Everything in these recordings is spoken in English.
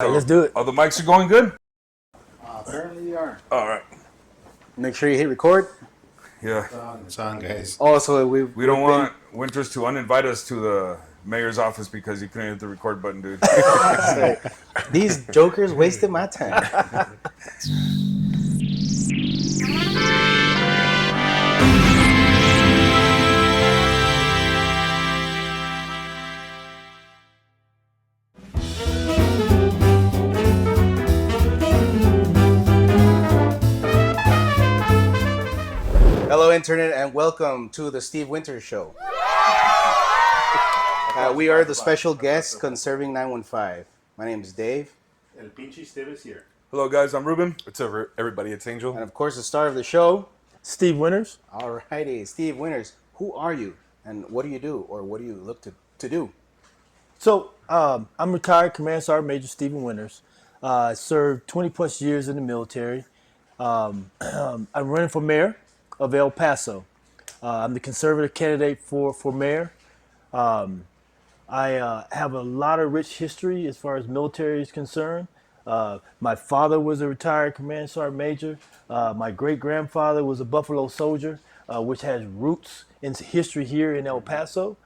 All right, let's do it. Oh, the mics are going good? Apparently they are. All right. Make sure you hit record. Yeah. It's on, guys. Also, We don't want Winters to uninvite us to the mayor's office because he couldn't hit the record button, dude. These jokers wasted my time. Hello, Internet, and welcome to the Steve Winters Show. We are the special guests conserving 915. My name is Dave. El pinche Steve is here. Hello, guys. I'm Ruben. What's up, everybody? It's Angel. And of course, the star of the show, Steve Winters. Alrighty, Steve Winters. Who are you, and what do you do, or what do you look to do? So I'm retired Command Sergeant Major Stephen Winters. I served 20 plus years in the military. I'm running for mayor of El Paso. I'm the conservative candidate for mayor. I have a lot of rich history as far as military is concerned. My father was a retired Command Sergeant Major. My great-grandfather was a Buffalo Soldier, which has roots in history here in El Paso.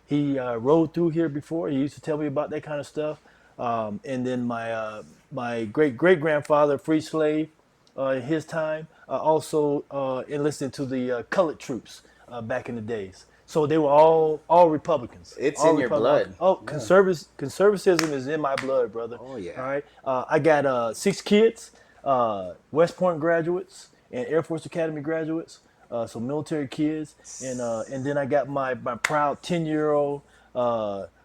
He rode through here before. He used to tell me about that kind of stuff. And then my great-great-grandfather, free slave in his time, also enlisted to the colored troops back in the days. So they were all Republicans. It's all in your blood. Oh, yeah. Conservatism is in my blood, brother. Oh, yeah. All right. I got 6 kids, West Point graduates and Air Force Academy graduates. So military kids, and then I got my proud 10-year-old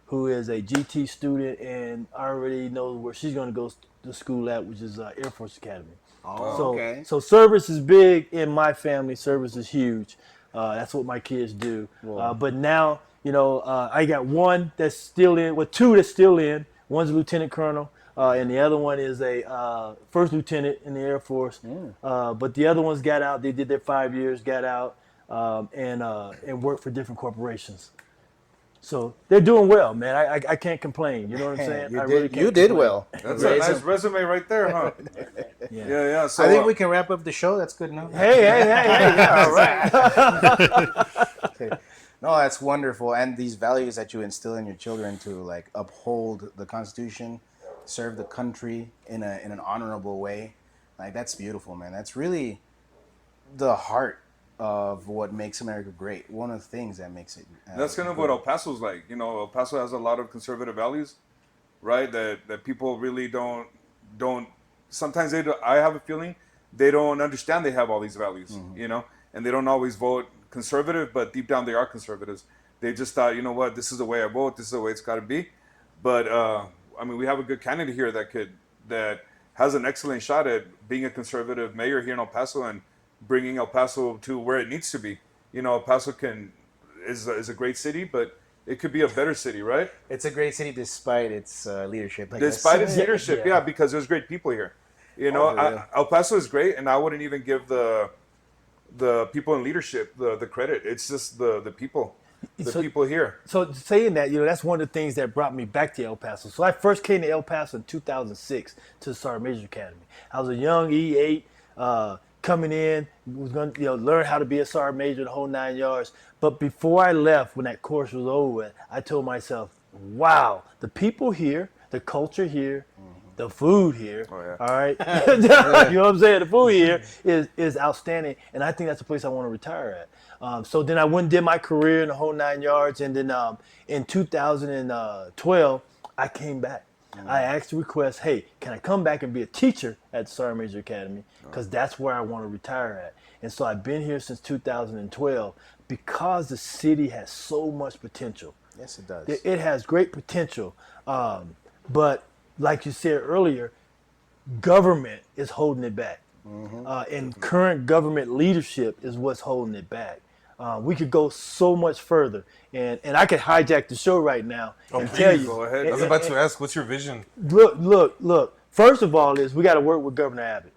who is a GT student, and I already know where she's going to go to school at, which is Air Force Academy. Oh, So, okay. so service is big in my family. Service is huge. That's what my kids do. But now, I got one that's still in, well, 2 that's still in. One's a lieutenant colonel, and the other one is a first lieutenant in the Air Force. But the other ones got out. They did their 5 years, got out, and worked for different corporations. So they're doing well, man. I can't complain. You know what I'm saying? You did well. That's a nice resume right there, huh? Yeah. So, I think we can wrap up the show. That's good enough. Hey, yeah, all right. Okay. No, that's wonderful. And these values that you instill in your children to like uphold the Constitution, serve the country in an honorable way, like that's beautiful, man. That's really the heart of what makes America great. One of the things that makes it. that's kind of what El Paso's like. El Paso has a lot of conservative values, right? That people really don't. Sometimes they. I have a feeling they don't understand they have all these values, and they don't always vote conservative, but deep down they are conservatives. They just thought, you know what, this is the way I vote. This is the way it's got to be. But we have a good candidate here that has an excellent shot at being a conservative mayor here in El Paso and bringing El Paso to where it needs to be. El Paso is a great city, but it could be a better city, right? It's a great city despite its leadership. Despite its leadership, yeah, because there's great people here. El Paso is great, and I wouldn't even give the people in leadership the credit. It's just the people. People here. So saying that, that's one of the things that brought me back to El Paso. So I first came to El Paso in 2006 to the Sergeant Major Academy. I was a young E8 coming in, was going to learn how to be a Sergeant Major, the whole 9 yards. But before I left, when that course was over, I told myself, wow, the people here, the culture here, the food here, all right? You know what I'm saying? The food here is outstanding, and I think that's a place I want to retire at. So then I went and did my career in the whole 9 yards, and then in 2012, I came back. I asked the request, hey, can I come back and be a teacher at the Sergeant Major Academy? Because that's where I want to retire at. And so I've been here since 2012 because the city has so much potential. Yes, it does. It has great potential. But like you said earlier, government is holding it back. And current government leadership is what's holding it back. We could go so much further, and I could hijack the show right now and tell you. Go ahead. I was about to ask, what's your vision? Look. First of all, we got to work with Governor Abbott.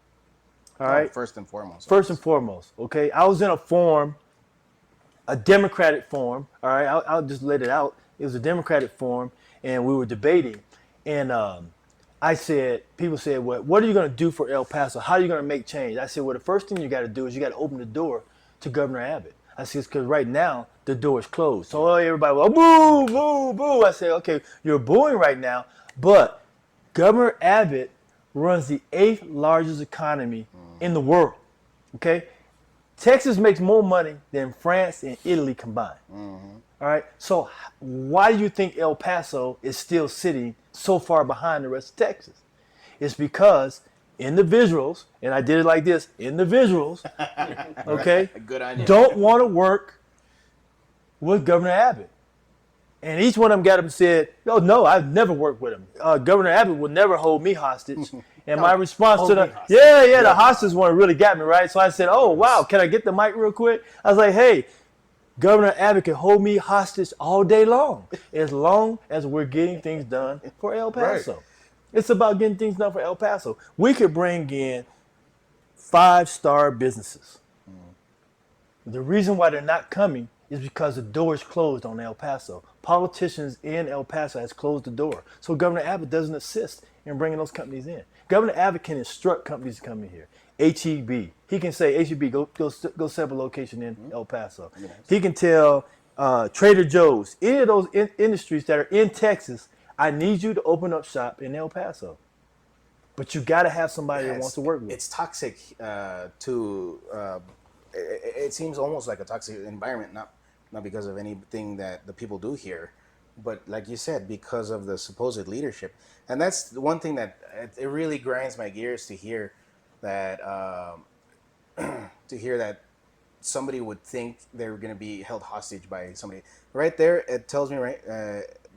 All right. First and foremost. First and foremost. Okay. I was in a Democratic forum. All right. I'll just let it out. It was a Democratic forum, and we were debating, and I said, people said, well, what are you going to do for El Paso? How are you going to make change? I said, well, the first thing you got to do is you got to open the door to Governor Abbott. I said, because right now the door is closed. So everybody was, oh, boo, boo, boo. I said, okay, you're booing right now, but Governor Abbott runs the 8th largest economy in the world. Okay? Texas makes more money than France and Italy combined. All right. So why do you think El Paso is still sitting so far behind the rest of Texas? It's because individuals, and I did it like this, individuals, okay, Good on you. don't want to work with Governor Abbott. And each one of them got up and said, "Oh no, I've never worked with him. Governor Abbott would never hold me hostage." And my response to hold the me hostage. the hostage one really got me right. So I said, "Oh wow, can I get the mic real quick?" I was like, "Hey, Governor Abbott can hold me hostage all day long as we're getting things done for El Paso. Right. It's about getting things done for El Paso. We could bring in 5-star businesses. The reason why they're not coming is because the door is closed on El Paso. Politicians in El Paso has closed the door. So Governor Abbott doesn't assist in bringing those companies in. Governor Abbott can instruct companies to come in here. HEB. He can say, HEB, go set up a location in El Paso. Yes. He can tell Trader Joe's, any of those industries that are in Texas, I need you to open up shop in El Paso. But you got to have somebody that wants to work with. It's toxic it seems almost like a toxic environment, not because of anything that the people do here, but like you said, because of the supposed leadership. And that's the one thing that it really grinds my gears to hear that somebody would think they're going to be held hostage by somebody. Right there, it tells me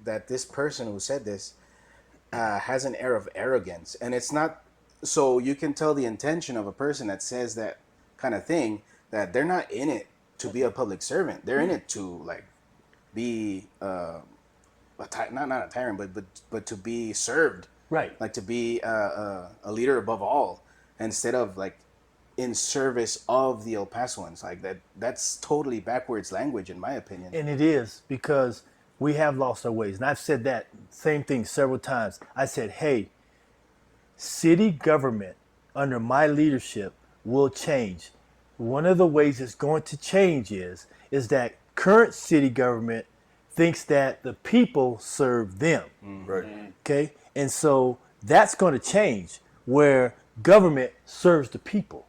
that this person who said this has an air of arrogance, and it's not. So you can tell the intention of a person that says that kind of thing, that they're not in it to be a public servant. They're in it to like be not a tyrant, but to be served. Right. Like to be a leader above all, instead of like in service of the El Pasoans. Like that's totally backwards language in my opinion. And it is, because we have lost our ways. And I've said that same thing several times. I said, hey, city government under my leadership will change. One of the ways it's going to change is that current city government thinks that the people serve them. Right. Okay? And so that's going to change, where government serves the people.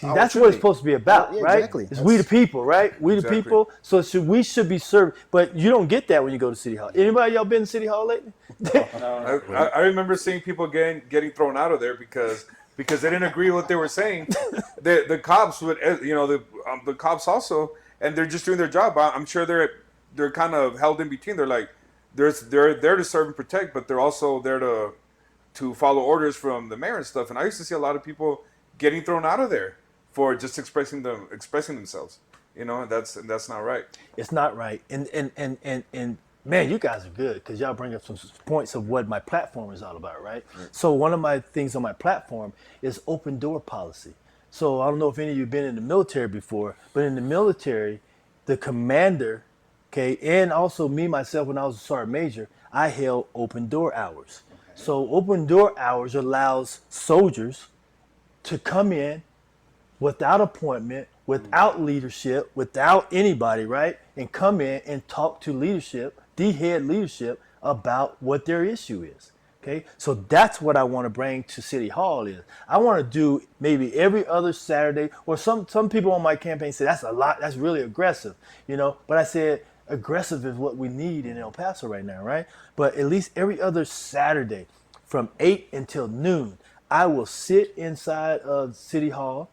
That's what it's supposed to be about, Yeah, right? exactly. It's we the people, right? We the Exactly. people. So we should be served. But you don't get that when you go to City Hall. Anybody y'all been to City Hall lately? I remember seeing people getting thrown out of there because they didn't agree with what they were saying. The cops would, the cops also, and they're just doing their job. I'm sure they're kind of held in between. They're like, they're there to serve and protect, but they're also there to follow orders from the mayor and stuff. And I used to see a lot of people getting thrown out of there for just expressing themselves. And that's not right. It's not right. And man, you guys are good, because y'all bring up some points of what my platform is all about, right? So one of my things on my platform is open door policy. So I don't know if any of you have been in the military before, but in the military, the commander, okay, and also me, myself, when I was a sergeant major, I held open door hours. So open door hours allows soldiers to come in without appointment, without leadership, without anybody, right? And come in and talk to leadership, the head leadership, about what their issue is. Okay, so that's what I want to bring to City Hall. Is I want to do maybe every other Saturday, or some people on my campaign say that's a lot, that's really aggressive, But I said aggressive is what we need in El Paso right now, right? But at least every other Saturday from 8 until noon, I will sit inside of City Hall,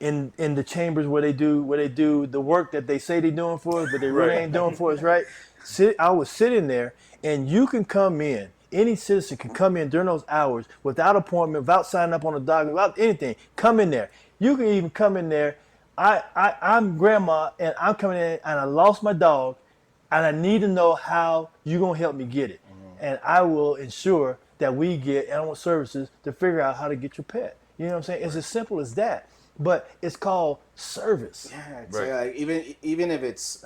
in the chambers where they do the work that they say they're doing for us, but they really ain't doing for us, right? I was sitting there, and you can come in. Any citizen can come in during those hours without appointment, without signing up on a document, without anything. Come in there. You can even come in there. I'm grandma, and I'm coming in, and I lost my dog, and I need to know how you're gonna help me get it, and I will ensure that we get animal services to figure out how to get your pet. You know what I'm saying? It's as simple as that. But it's called service. Yeah, it's like even if it's,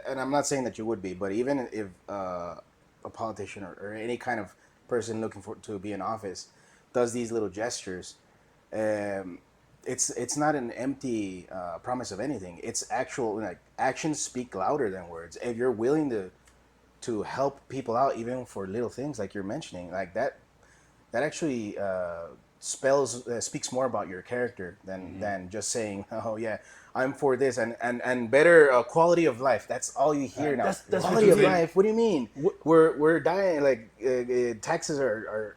and I'm not saying that you would be, but even if a politician or any kind of person looking for to be in office does these little gestures, um, it's not an empty promise of anything. It's actual, like, actions speak louder than words. If you're willing to help people out, even for little things like you're mentioning, like that actually speaks more about your character than just saying, oh yeah, I'm for this, and better quality of life. That's all you hear now. That's Quality what of you life. What do you mean? We're dying. Like taxes are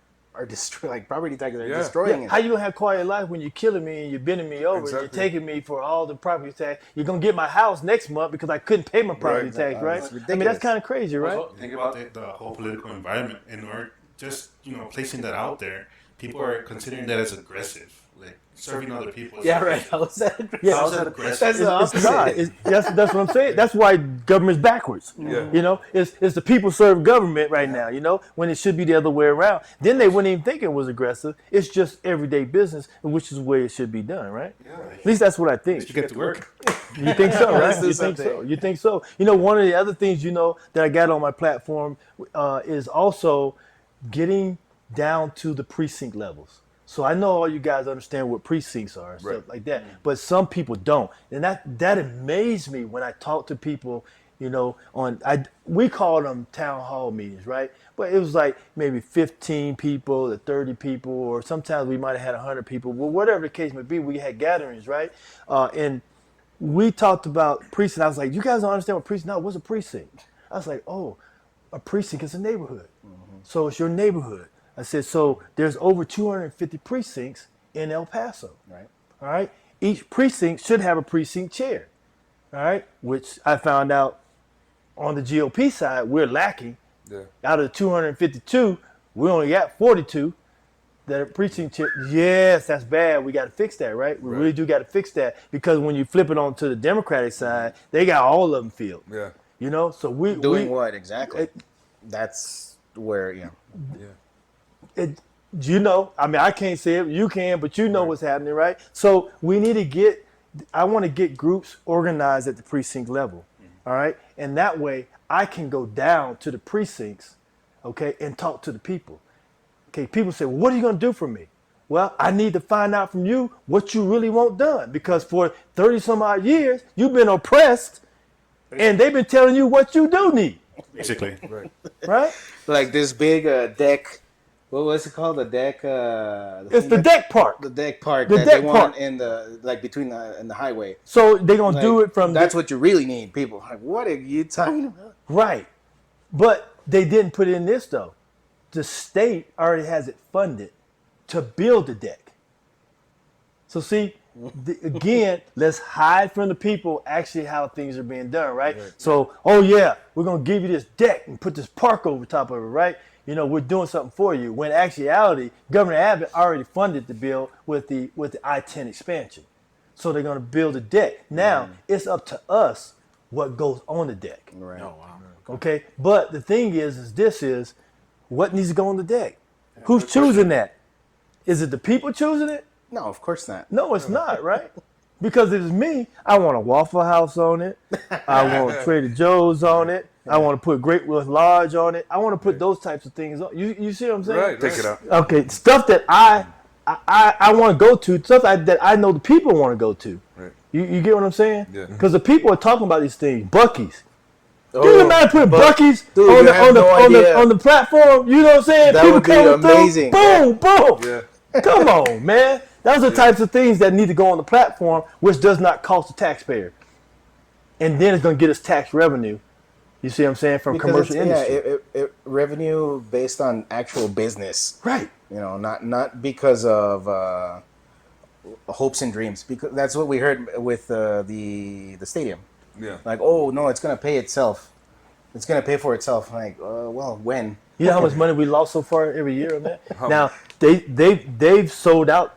destroy, like property taxes are Yeah. destroying How it. you gonna have quality of life when you're killing me and you're bending me over and you're Exactly. taking me for all the property tax? You're gonna get my house next month because I couldn't pay my property Right. tax, right? It's I mean, that's ridiculous. kind of crazy, right? Also, think about the whole political environment, and we're just placing that out there. People are considering that as aggressive, like serving other people. Yeah, right. How is that? Yeah, How's that aggressive? That's the It's opposite. not. That's what I'm saying. That's why government's backwards. Yeah. You know, it's the people serve government right now, you know, when it should be the other way around. Then they wouldn't even think it was aggressive. It's just everyday business, which is the way it should be done, right? At least that's what I think. You get to work. You think so, right? Let's do You think so? something. You think so? You know, one of the other things, that I got on my platform is also getting down to the precinct levels. So I know all you guys understand what precincts are and stuff Right. like that, but some people don't, and that amazed me when I talk to people. We call them town hall meetings, right? But it was like maybe 15 people to 30 people, or sometimes we might have had 100 people. Well, whatever the case may be, we had gatherings, right? And we talked about precinct. I was like, you guys don't understand what precinct? No, what's a precinct? I was like, oh, a precinct is a neighborhood. So it's your neighborhood. I said, so there's over 250 precincts in El Paso. Right. All right. Each precinct should have a precinct chair. All right. Which I found out on the GOP side, we're lacking. Yeah. Out of the 252, we only got 42 that are precinct chair. Yes, that's bad. We got to fix that, right? We really do got to fix that, because when you flip it on to the Democratic side, they got all of them filled. Yeah. So we Doing what exactly? It- That's where I mean, I can't say it, you can, but you know what's happening, right? So we need to I want to get groups organized at the precinct level, all right? And that way I can go down to the precincts, okay, and talk to the people. Okay, people say, well, what are you going to do for me? Well, I need to find out from you what you really want done, because for 30 some odd years, you've been oppressed and they've been telling you what you do need, Basically. Right. right? like this big deck. What was it called? The deck. It's the deck part. The deck part The that deck they want part. in the between in the highway. So they're going to Like, do it from that's what you really need. People like, what are you talking about? Right. But they didn't put in this, though. The state already has it funded to build the deck. So see, again, let's hide from the people actually how things are being done, right? So, oh yeah, we're going to give you this deck and put this park over top of it, right? We're doing something for you. When in actuality, Governor Abbott already funded the bill with the I-10 expansion. So they're going to build a deck. Now, it's up to us what goes on the deck. Right. Oh wow. Okay, but the thing is what needs to go on the deck? Who's choosing that? Is it the people choosing it? No, of course not. No, it's not, right? Because if it's me, I want a Waffle House on it. I want Trader Joe's on it. I want to put Great Wolf Lodge on it. I want to put those types of things on. You see what I'm saying? Right. Take it out. Okay, stuff that I want to go to, stuff that I know the people want to go to. Right. You get what I'm saying? Yeah. Because the people are talking about these things. Bucky's. Oh, Can you imagine putting Bucky's dude, on you the have on the no on the idea. on the platform? You know what I'm saying? That People would be coming through, amazing. boom, boom. Yeah. Come on, man. Those are the types of things that need to go on the platform, which does not cost the taxpayer, and then it's going to get us tax revenue. You see what I'm saying, from Because commercial it's- industry, revenue based on actual business. right? Not because of hopes and dreams. Because that's what we heard with the stadium. Yeah. Like, oh no, it's gonna pay itself. It's gonna pay for itself. Like, well, when? You know how much money we lost so far every year on that? Now they've sold out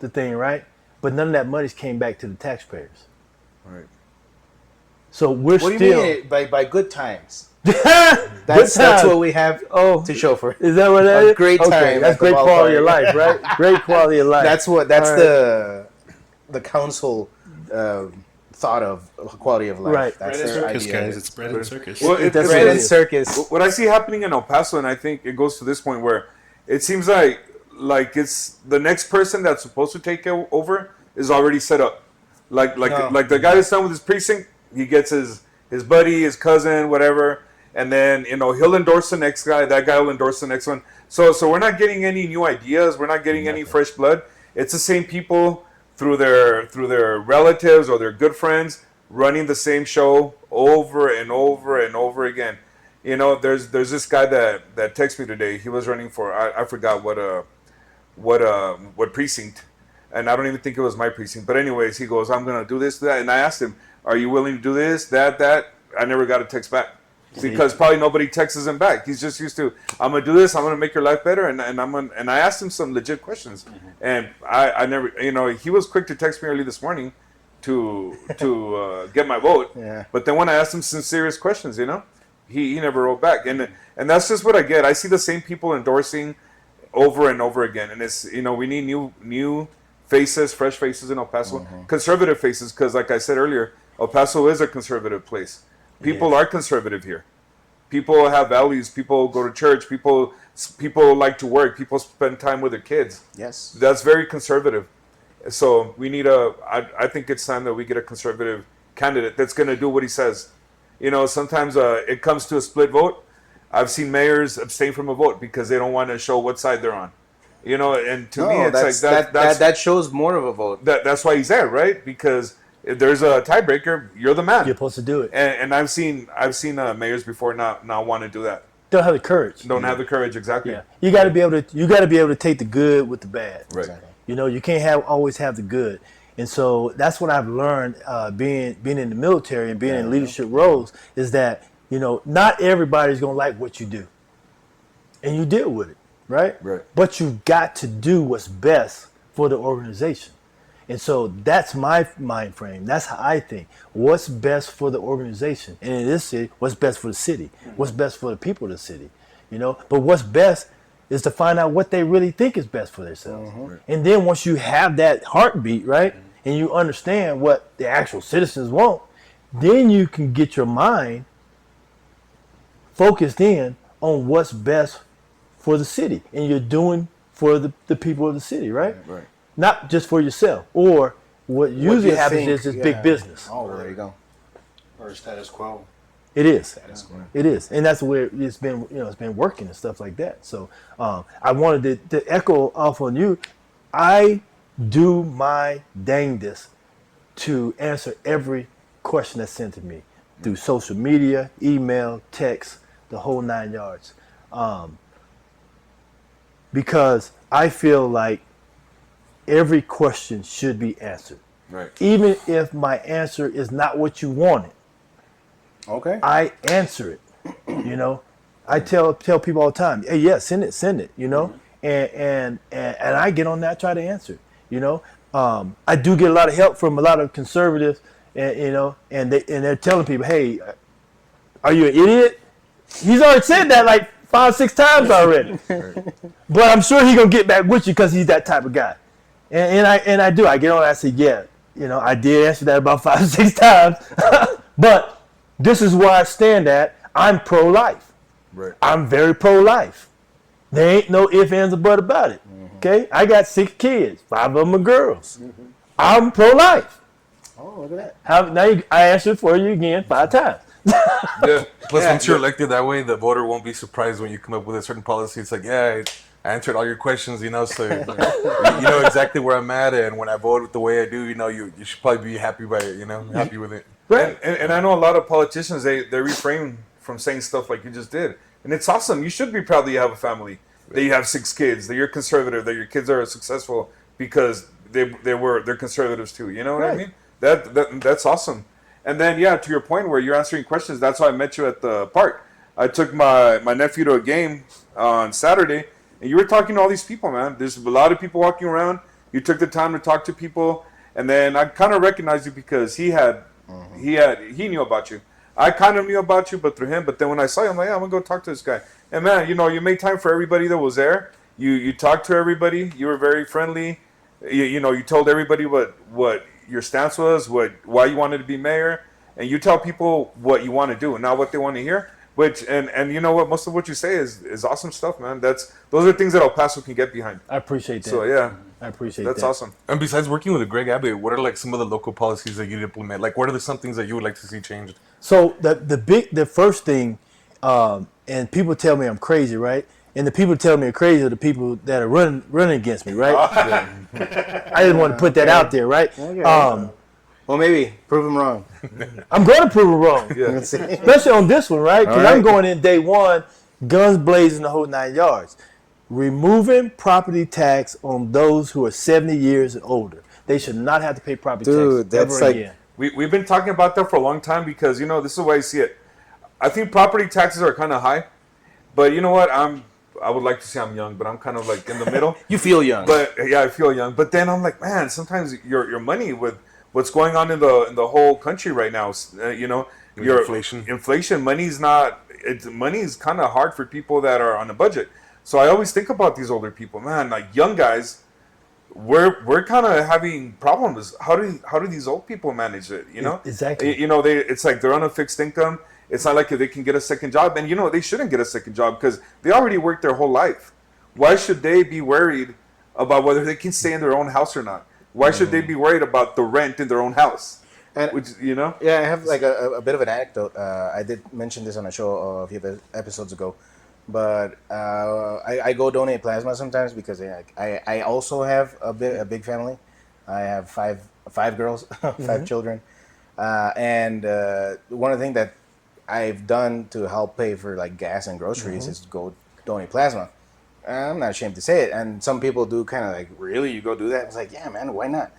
the thing, right? But none of that money's came back to the taxpayers. Right. So we're What do still. you mean by good times? That's That's what we have to show for it. Is that what that A is? great Okay, time that's at the great quality of ballpark. life, right? Great quality of life. That's All right. the council thought of quality of life. Right. That's Bread and their circus, idea. guys. It's bread and circus. Well, That's Bread what and it is. circus. what I see happening in El Paso, and I think it goes to this point where it seems like it's the next person that's supposed to take it over is already set up. Like No. the guy that's done with his precinct, he gets his buddy, his cousin, whatever, and then he'll endorse the next guy. That guy will endorse the next one. So we're not getting any new ideas. We're not getting any fresh blood. It's the same people through their relatives or their good friends running the same show over and over and over again. There's this guy that texted me today. He was running for I forgot what precinct, and I don't even think it was my precinct. But anyways, he goes, "I'm gonna do this, that," and I asked him, "Are you willing to do this, that?" I never got a text back because probably nobody texts him back. He's just used to, "I'm gonna do this. I'm gonna make your life better," and I asked him some legit questions, and I never, he was quick to text me early this morning to get my vote. Yeah. But then when I asked him some serious questions, he never wrote back, and that's just what I get. I see the same people endorsing over and over again, and it's we need new faces, fresh faces in El Paso, conservative faces, because like I said earlier, El Paso is a conservative place. People are conservative here. People have values. People go to church. People like to work. People spend time with their kids. Yes. That's very conservative. So we need I think it's time that we get a conservative candidate that's going to do what he says. Sometimes it comes to a split vote. I've seen mayors abstain from a vote because they don't want to show what side they're on. And to me, it's that shows more of a vote. That's why he's there, right? Because if there's a tiebreaker, you're the man. You're supposed to do it. And I've seen mayors before not want to do that. Don't have the courage. Don't have the courage, exactly. Yeah, you got to be able to take the good with the bad. Right. Exactly. You can't always have the good, and so that's what I've learned being in the military and being in leadership roles is that not everybody's gonna like what you do, and you deal with it, right? Right. But you've got to do what's best for the organization, and so that's my mind frame. That's how I think. What's best for the organization, and in this city, what's best for the city, what's best for the people of the city, But what's best is to find out what they really think is best for themselves. Right. And then once you have that heartbeat, right, and you understand what the actual citizens want, then you can get your mind focused in on what's best for the city. And you're doing for the people of the city, right? Right. Not just for yourself. Or what usually you happens think, is big business. Oh, well, there you go. Or status quo. It is. cool. It is, and that's where it's been. It's been working and stuff like that. So I wanted to echo off on you. I do my dangdest to answer every question that's sent to me through social media, email, text, the whole 9 yards, because I feel like every question should be answered, Right. even if my answer is not what you wanted. Okay. I answer it, I tell people all the time, hey, yeah, send it, and I get on that, try to answer it, I do get a lot of help from a lot of conservatives, and they're telling people, hey, are you an idiot? He's already said that like 5-6 times already, but I'm sure he's gonna get back with you because he's that type of guy, and I do. I get on, I say, yeah, I did answer that about 5-6 times, but this is where I stand at. I'm pro-life. Right. I'm very pro-life. There ain't no ifs, ands, or buts about it. Okay? I got 6 kids. 5 of them are girls. I'm pro-life. Oh, look at that. I answered for you again 5 times. Yeah. Plus, once you're elected that way, the voter won't be surprised when you come up with a certain policy. It's like, yeah, I answered all your questions, so you know exactly where I'm at, and when I vote the way I do, you should probably be happy by it, happy with it. Right. And I know a lot of politicians, they refrain from saying stuff like you just did. And it's awesome. You should be proud that you have a family, that you have 6 kids, that you're conservative, that your kids are successful because they're conservatives too. You know what I mean? That's awesome. And then, to your point where you're answering questions, that's why I met you at the park. I took my nephew to a game on Saturday, and you were talking to all these people, man. There's a lot of people walking around. You took the time to talk to people, and then I kind of recognized you because he knew about you. I kind of knew about you, but through him. But then when I saw you, I'm like, yeah, I'm gonna go talk to this guy. And man, you made time for everybody that was there. You talked to everybody. You were very friendly. You told everybody what your stance was, why you wanted to be mayor, and you tell people what you want to do and not what they want to hear. Which and you know what, most of what you say is awesome stuff, man. Those are things that El Paso can get behind. I appreciate that. So yeah, I appreciate that's that. awesome. And besides working with Greg Abbott, what are like some of the local policies that you'd implement? Like, what are some things that you would like to see changed? So the first thing, and people tell me I'm crazy, right? And the people tell me I'm crazy are the people that are running against me, right? I didn't want to put that out there, right? Okay. Well, maybe prove him wrong. I'm going to prove it wrong, Yeah. especially on this one, right? Because All right. I'm going in day one, guns blazing the whole 9 yards. Removing property tax on those who are 70 years and older. They should not have to pay property Dude, tax ever that's like- again. We've been talking about that for a long time because this is the way I see it. I think property taxes are kind of high, but you know what? I would like to say I'm young, but I'm kind of like in the middle. You feel young. But yeah, I feel young. But then I'm like, man, sometimes your money with what's going on in the whole country right now, your inflation, money's kind of hard for people that are on a budget. So I always think about these older people, man, like young guys. We're kind of having problems. How do these old people manage it? Exactly. It's like they're on a fixed income. It's not like they can get a second job, and they shouldn't get a second job because they already worked their whole life. Why should they be worried about whether they can stay in their own house or not? Why should they be worried about the rent in their own house? And Yeah, I have like a bit of an anecdote. I did mention this on a show a few episodes ago, but I go donate plasma sometimes because I also have a big family. I have five girls, 5 children, and one of the things that I've done to help pay for like gas and groceries is go donate plasma. I'm not ashamed to say it, and some people do kind of like, really, you go do that? It's like, yeah, man, why not?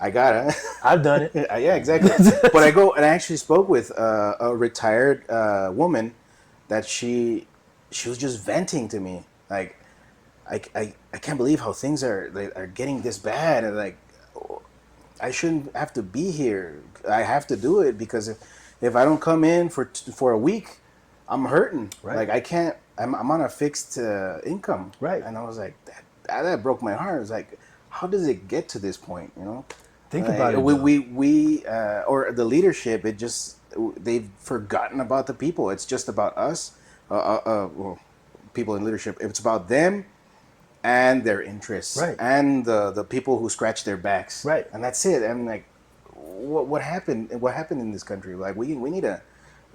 I gotta. I've done it. Yeah, exactly. But I go and I actually spoke with a retired woman that she was just venting to me, like, I can't believe how things are getting this bad, and like, I shouldn't have to be here. I have to do it because if I don't come in for a week, I'm hurting. Right. Like I can't. I'm on a fixed income. Right. And I was like, that broke my heart. It was like, how does it get to this point? Think about it. We or the leadership. They've forgotten about the people. It's just about us. Well, people in leadership. It's about them and their interests. Right. And the people who scratch their backs. Right. And that's it. I'm like, what happened? What happened in this country? Like we're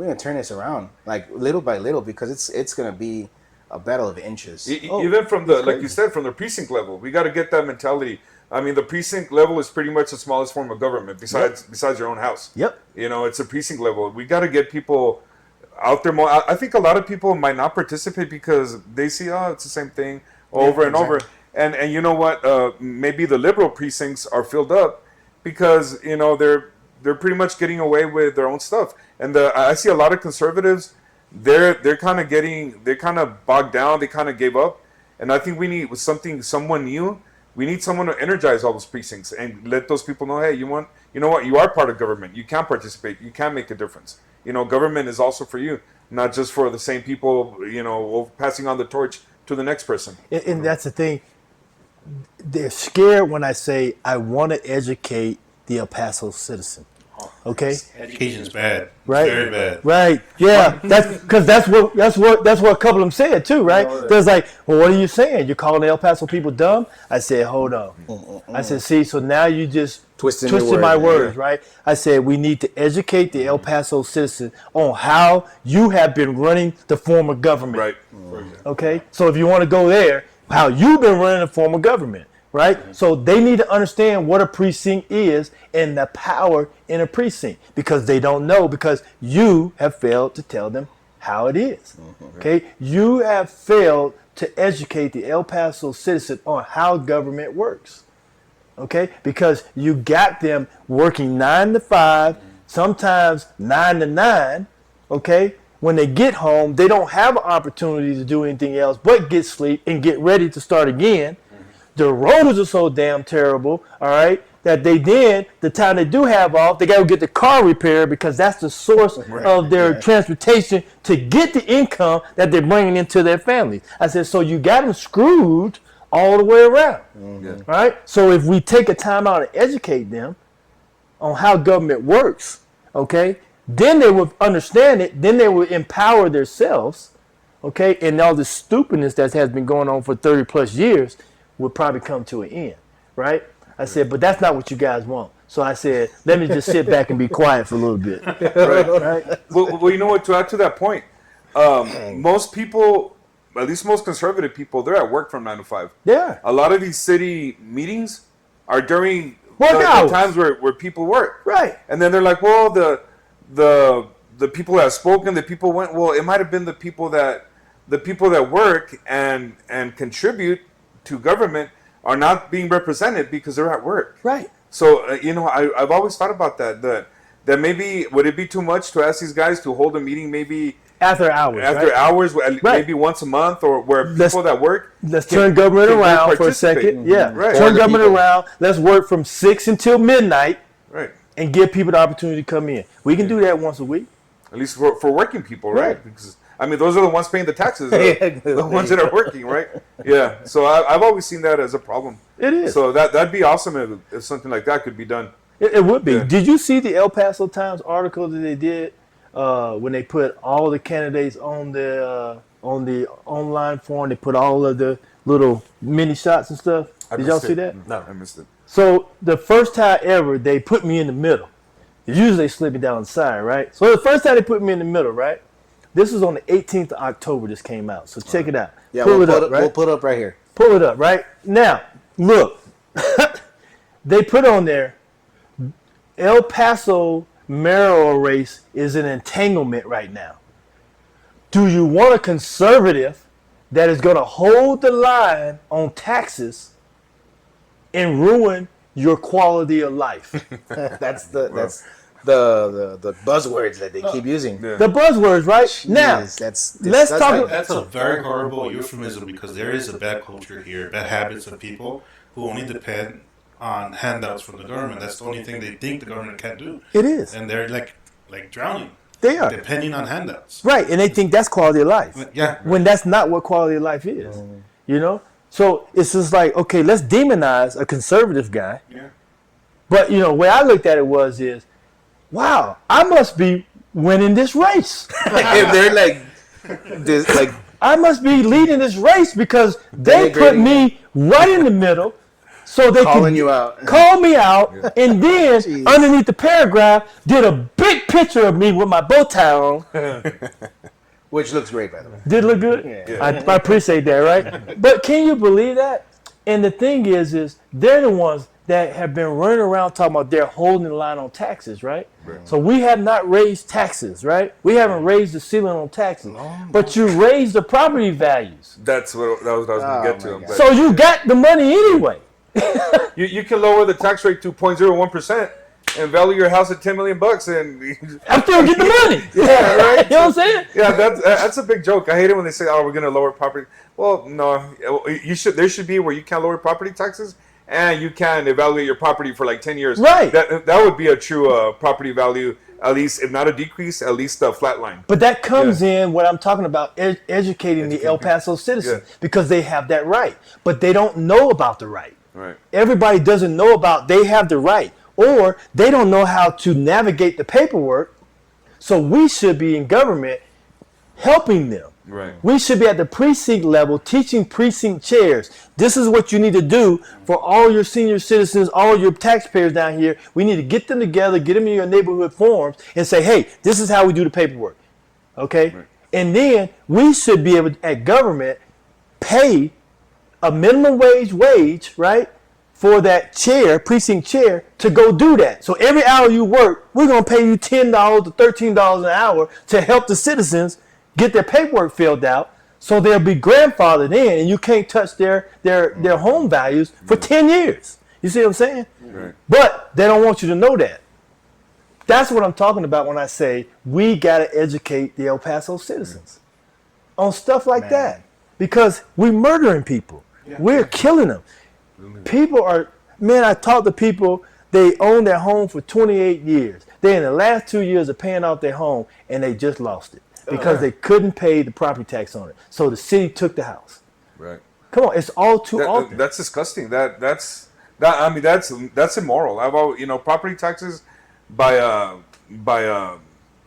gonna turn this around, like little by little, because it's gonna be a battle of inches. Even from like you said, from the precinct level, we got to get that mentality. I mean, the precinct level is pretty much the smallest form of government besides your own house. Yep. It's a precinct level. We got to get people out there more. I think a lot of people might not participate because they see, it's the same thing over and over. And you know what? Maybe the liberal precincts are filled up because they're pretty much getting away with their own stuff. And I see a lot of conservatives. They're kind of bogged down. They kind of gave up. And I think we need someone new. We need someone to energize all those precincts and let those people know, hey, you know what? You are part of government. You can participate. You can make a difference. Government is also for you, not just for the same people. Passing on the torch to the next person. And that's the thing. They're scared when I say I want to educate the El Paso citizen. Okay. Education's bad. Right. It's very bad. Right. Yeah. That's what a couple of them said too, right? There's like, well, what are you saying? You're calling the El Paso people dumb? I said, hold on. I said, see, so now you just Twisting my your words, right? I said we need to educate the El Paso citizen on how you have been running the form of government. Right. Okay. So if you want to go there, how you've been running the form of government. Right? So they need to understand what a precinct is and the power in a precinct, because they don't know, because you have failed to tell them how it is. Okay? You have failed to educate the El Paso citizen on how government works. Okay? Because you got them working 9 to 5, sometimes 9 to 9, okay? When they get home, they don't have an opportunity to do anything else but get sleep and get ready to start again. The roads are so damn terrible, all right, that the time they do have off, they got to get the car repaired because that's the source of their transportation to get the income that they're bringing into their families. I said, so you got them screwed all the way around, all right? So if we take a time out and educate them, on how government works, okay, then they would understand it. Then they would empower themselves, okay, and all the stupidness that has been going on for 30 plus years would probably come to an end, right? I said, but that's not what you guys want. So I said, let me just sit back and be quiet for a little bit. Right. Well, you know what? To add to that point, most people, at least most conservative people, they're at work from 9 to 5. Yeah. A lot of these city meetings are during Work the hours. times where people work. Right. And then they're like, well, the people that spoken, the people went. Well, it might have been the people that work and contribute to government are not being represented because they're at work. Right. So I've always thought about that maybe would it be too much to ask these guys to hold a meeting maybe After hours. after hours, Right. maybe once a month, or where people that work. Let's turn government can around for a participate. second. Yeah. Right. Turn Or the government people. around. Let's work from 6 until midnight Right. and give people the opportunity to come in. We can do that once a week. At least for working people, right? Right. Because I mean, those are the ones paying the taxes, Yeah, the ones that are working, right? Yeah. So I've always seen that as a problem. It is. So that'd be awesome if something like that could be done. It would be. Yeah. Did you see the El Paso Times article that they did when they put all the candidates on the online form? They put all of the little mini shots and stuff. Did y'all see that? No. I missed it. So the first time ever, they put me in the middle. Usually they slip me down the side, right? So the first time they put me in the middle, right? This was on the 18th of October. This came out. So check it out. Yeah, Pull we'll it up, right? We'll put up right here. Pull it up, right? Now, look. They put on there, El Paso mayoral race is an entanglement right now. Do you want a conservative that is going to hold the line on taxes and ruin your quality of life? That's the buzzwords that they keep using. Yeah. The buzzwords, right? Now, Jeez, that's let's talk disgusting. about- That's a very horrible euphemism because there is a bad culture here, bad habits of people who only depend on handouts from the government. That's the only thing they think the government can do. It is. And they're like drowning, They are. depending on handouts. Right, and they think that's quality of life. Yeah. When that's not what quality of life is. You know? So it's just like, okay, let's demonize a conservative guy. Yeah. But, you know, where I looked at it is, wow, I must be winning this race. If they're like this, like I must be leading this race because they put Denigrating me right in the middle so they calling can you out. call me out, and then Jeez. underneath the paragraph did a big picture of me with my bow tie on. Which looks great, by the way. Did it look good? Yeah. I appreciate that, right? But can you believe that? And the thing is they're the ones that have been running around talking about they're holding the line on taxes, right? So we have not raised taxes, right? We haven't raised the ceiling on taxes, but you raised the property values. That was what I was going to Oh, get to. my I'm God. glad- So you got the money anyway. You can lower the tax rate to 0.01% and value your house at $10 million, and I'm still getting the money. yeah, right. You know what I'm saying? Yeah, that's a big joke. I hate it when they say, "Oh, we're going to lower property." Well, no, you should. There should be where you can lower property taxes and you can evaluate your property for like 10 years. Right. That would be a true property value, at least if not a decrease, at least a flat line. But that comes in what I'm talking about, educating the El Paso citizens because they have that right, but they don't know about the right. Right. Everybody doesn't know about they have the right, or they don't know how to navigate the paperwork. So we should be in government helping them. Right. We should be at the precinct level teaching precinct chairs. This is what you need to do for all your senior citizens, all your taxpayers down here. We need to get them together, get them in your neighborhood forums, and say, hey, this is how we do the paperwork. Okay? Right. And then we should be able to, at government, pay a minimum wage, right, for that chair, precinct chair, to go do that. So every hour you work, we're going to pay you $10 to $13 an hour to help the citizens get their paperwork filled out so they'll be grandfathered in and you can't touch their home values for 10 years. You see what I'm saying? Right. But they don't want you to know that. That's what I'm talking about when I say we got to educate the El Paso citizens on stuff like that because we're murdering people. We're killing them. People are, man, I talk to people, they own their home for 28 years. They in the last 2 years of paying off their home and they just lost it because they couldn't pay the property tax on it. So the city took the house. Right. Come on, it's all too often. That's disgusting. That's immoral. I've always, property taxes by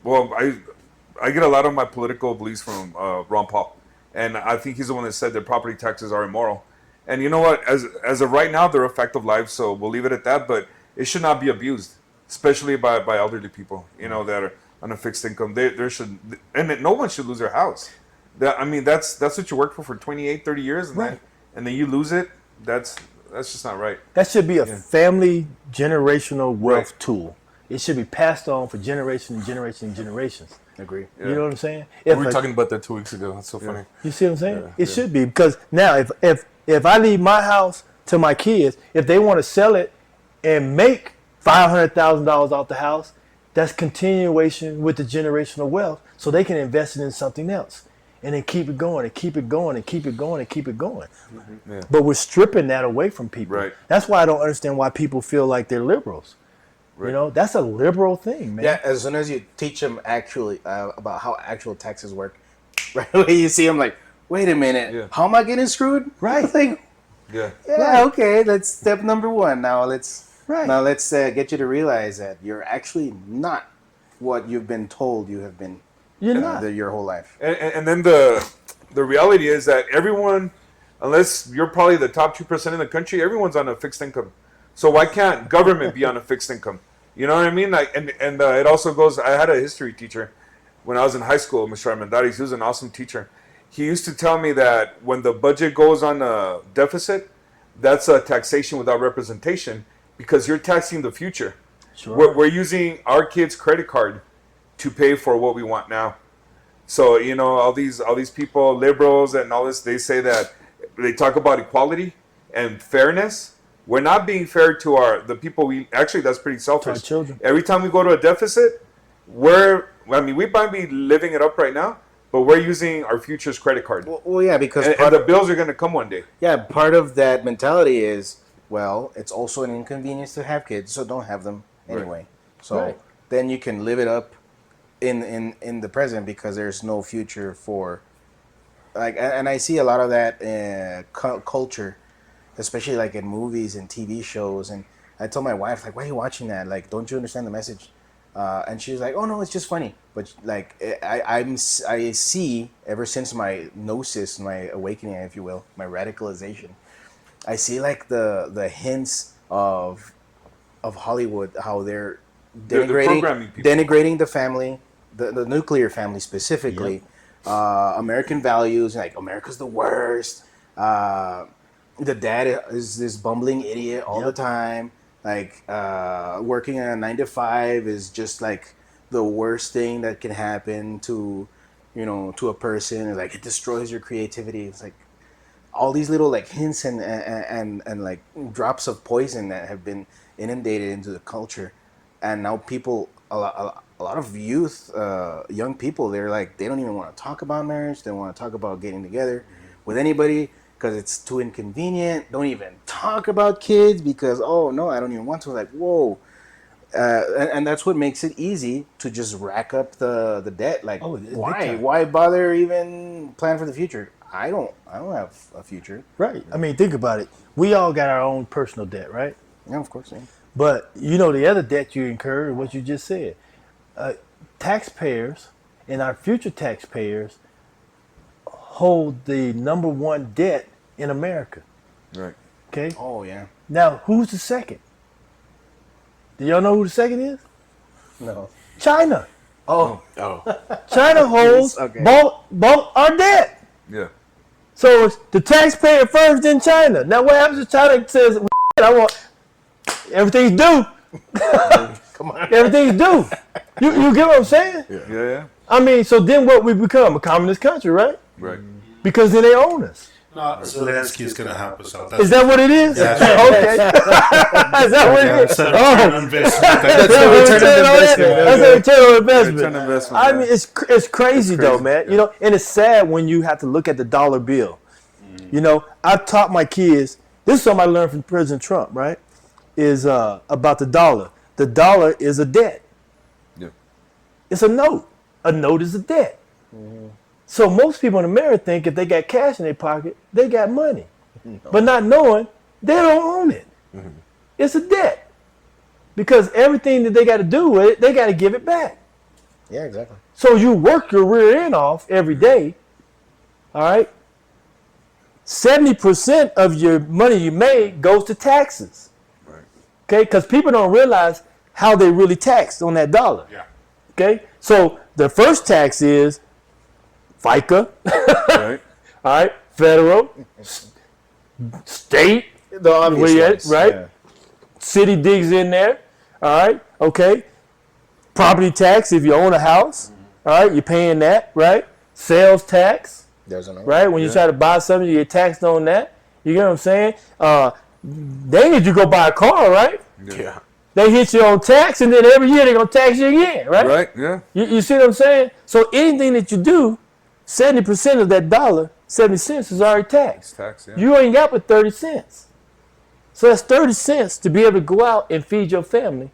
well, I get a lot of my political beliefs from Ron Paul, and I think he's the one that said that property taxes are immoral. And you know what? As of right now, they're a fact of life, so we'll leave it at that. But it should not be abused, especially by elderly people. You know, that are on a fixed income. There should, and no one should lose their house. I mean, that's what you worked for 28, 30 years, and Right. then you lose it. That's just not right. That should be a family generational wealth tool. It should be passed on for generation and generation and generations. Agree. You know what I'm saying? We If were a- talking about that 2 weeks ago. That's so funny. You see what I'm saying? It should be, because now if I leave my house to my kids, if they want to sell it and make $500,000 off the house, that's continuation with the generational wealth, so they can invest it in something else, and then keep it going and keep it going and keep it going and keep it going. Yeah. But we're stripping that away from people. Right. That's why I don't understand why people feel like they're liberals. Right. You know, that's a liberal thing, man. Yeah, as soon as you teach them actually about how actual taxes work, right away you see them like, wait a minute, Yeah. how am I getting screwed? Right. Like, Yeah. yeah, okay, that's step number one. Now let's Right. get you to realize that you're actually not what you've been told you have been You're not. your whole life. And then the reality is that everyone, unless you're probably the top 2% in the country, everyone's on a fixed income. So why can't government be on a fixed income? You know what I mean? Like, and it also goes. I had a history teacher when I was in high school, Mr. Armendariz. He was an awesome teacher. He used to tell me that when the budget goes on a deficit, that's a taxation without representation, because you're taxing the future. Sure. We're using our kids' credit card to pay for what we want now. So, you know, all these people, liberals and all this, they say that they talk about equality and fairness. We're not being fair to the people we actually. That's pretty selfish. To our children. Every time we go to a deficit, we might be living it up right now, but we're using our future's credit card. Well, yeah, because And the bills are going to come one day. yeah, part of that mentality is, well, it's also an inconvenience to have kids, so don't have them anyway. So Right. then you can live it up in the present, because there's no future for, like, and I see a lot of that culture, especially like in movies and TV shows. And I told my wife, like, why are you watching that? Like, don't you understand the message? And she was like, oh no, it's just funny. But like, I see, ever since my gnosis, my awakening, if you will, my radicalization, I see like the hints of Hollywood, how they're They're programming people. denigrating the family, the nuclear family specifically, American values, like America's the worst. The dad is this bumbling idiot all the time. Like, working a 9 to 5 is just like the worst thing that can happen to, to a person. Like, it destroys your creativity. It's like all these little like hints and like drops of poison that have been inundated into the culture. And now people, a lot of youth, young people, they're like, they don't even want to talk about marriage. They don't want to talk about getting together with anybody, because it's too inconvenient. Don't even talk about kids, because, oh no, I don't even want to. Like, whoa. And that's what makes it easy to just rack up the debt. Like, Oh, big why? time. Why bother even plan for the future? I don't have a future. Right. I mean, think about it. We all got our own personal debt, right? Yeah, of course. Yeah. But the other debt you incur is what you just said. Taxpayers and our future taxpayers hold the number one debt in America. Right. Okay. Oh yeah. Now, who's the second? Do y'all know who the second is? No. China. Oh. China holds Okay. both our debt. Yeah. So it's the taxpayer first, then China. Now, what happens if China says, well, I want everything's due? Come on. Everything's due. You get what I'm saying? Yeah. I mean, so then what we become? A communist country, right? Right. Because then they own us. No, Zelensky is going to help us out. Is that what it is? Yeah. Okay. Is that what it is? Instead of Oh, investment, that's the return on investment. That's a return on investment. Return on investment, I yeah. mean, it's crazy though, man. And it's sad when you have to look at the dollar bill. I taught my kids. This is something I learned from President Trump, right? Is about the dollar. The dollar is a debt. Yeah. It's a note. A note is a debt. So most people in America think if they got cash in their pocket, they got money. But not knowing they don't own it. It's a debt. because everything that they got to do with it, they got to give it back. Yeah, exactly. So you work your rear end off every day, all right? 70% of your money you made goes to taxes. Right. Okay? Because people don't realize how they really taxed on that dollar. Yeah. Okay? So the first tax is FICA, Right. all right? Federal, state, The obvious where you at, ones, right? yeah. City digs in there, all right? Okay? Property tax if you own a house, all right? You're paying that, right? Sales tax, There's another. right? When you try to buy something, you get taxed on that. You get what I'm saying? They need you to go buy a car, right? Yeah. They hit you on tax, and then every year they're going to tax you again, right? Right. Yeah. You see what I'm saying? So anything that you do, 70% of that dollar, 70 cents is already taxed. Tax. Yeah. You ain't got but 30 cents. So that's 30 cents to be able to go out and feed your family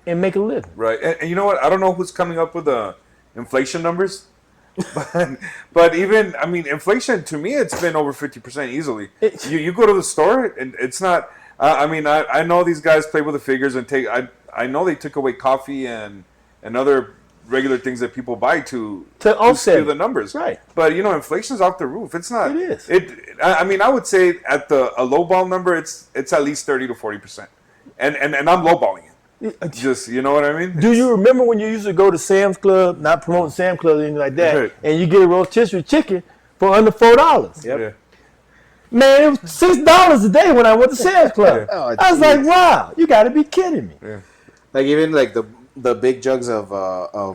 and make a living. Right. And you know what? I don't know who's coming up with the inflation numbers. But even, I mean, inflation, to me, it's been over 50% easily. You go to the store, and it's not, I know these guys play with the figures and I know they took away coffee and other regular things that people buy to offset skew the numbers. Right. But, inflation's off the roof. It's not. It is. I would say at a lowball number, it's at least 30 to 40%. And I'm lowballing it. Just, you know what I mean? Do you remember when you used to go to Sam's Club, not promoting Sam's Club or anything like that, Right. and you get a rotisserie chicken for under $4? Yep. Yeah. Man, it was $6 a day when I went to Sam's Club. Oh, I was geez. like, wow, you got to be kidding me. Yeah. Like even like the big jugs of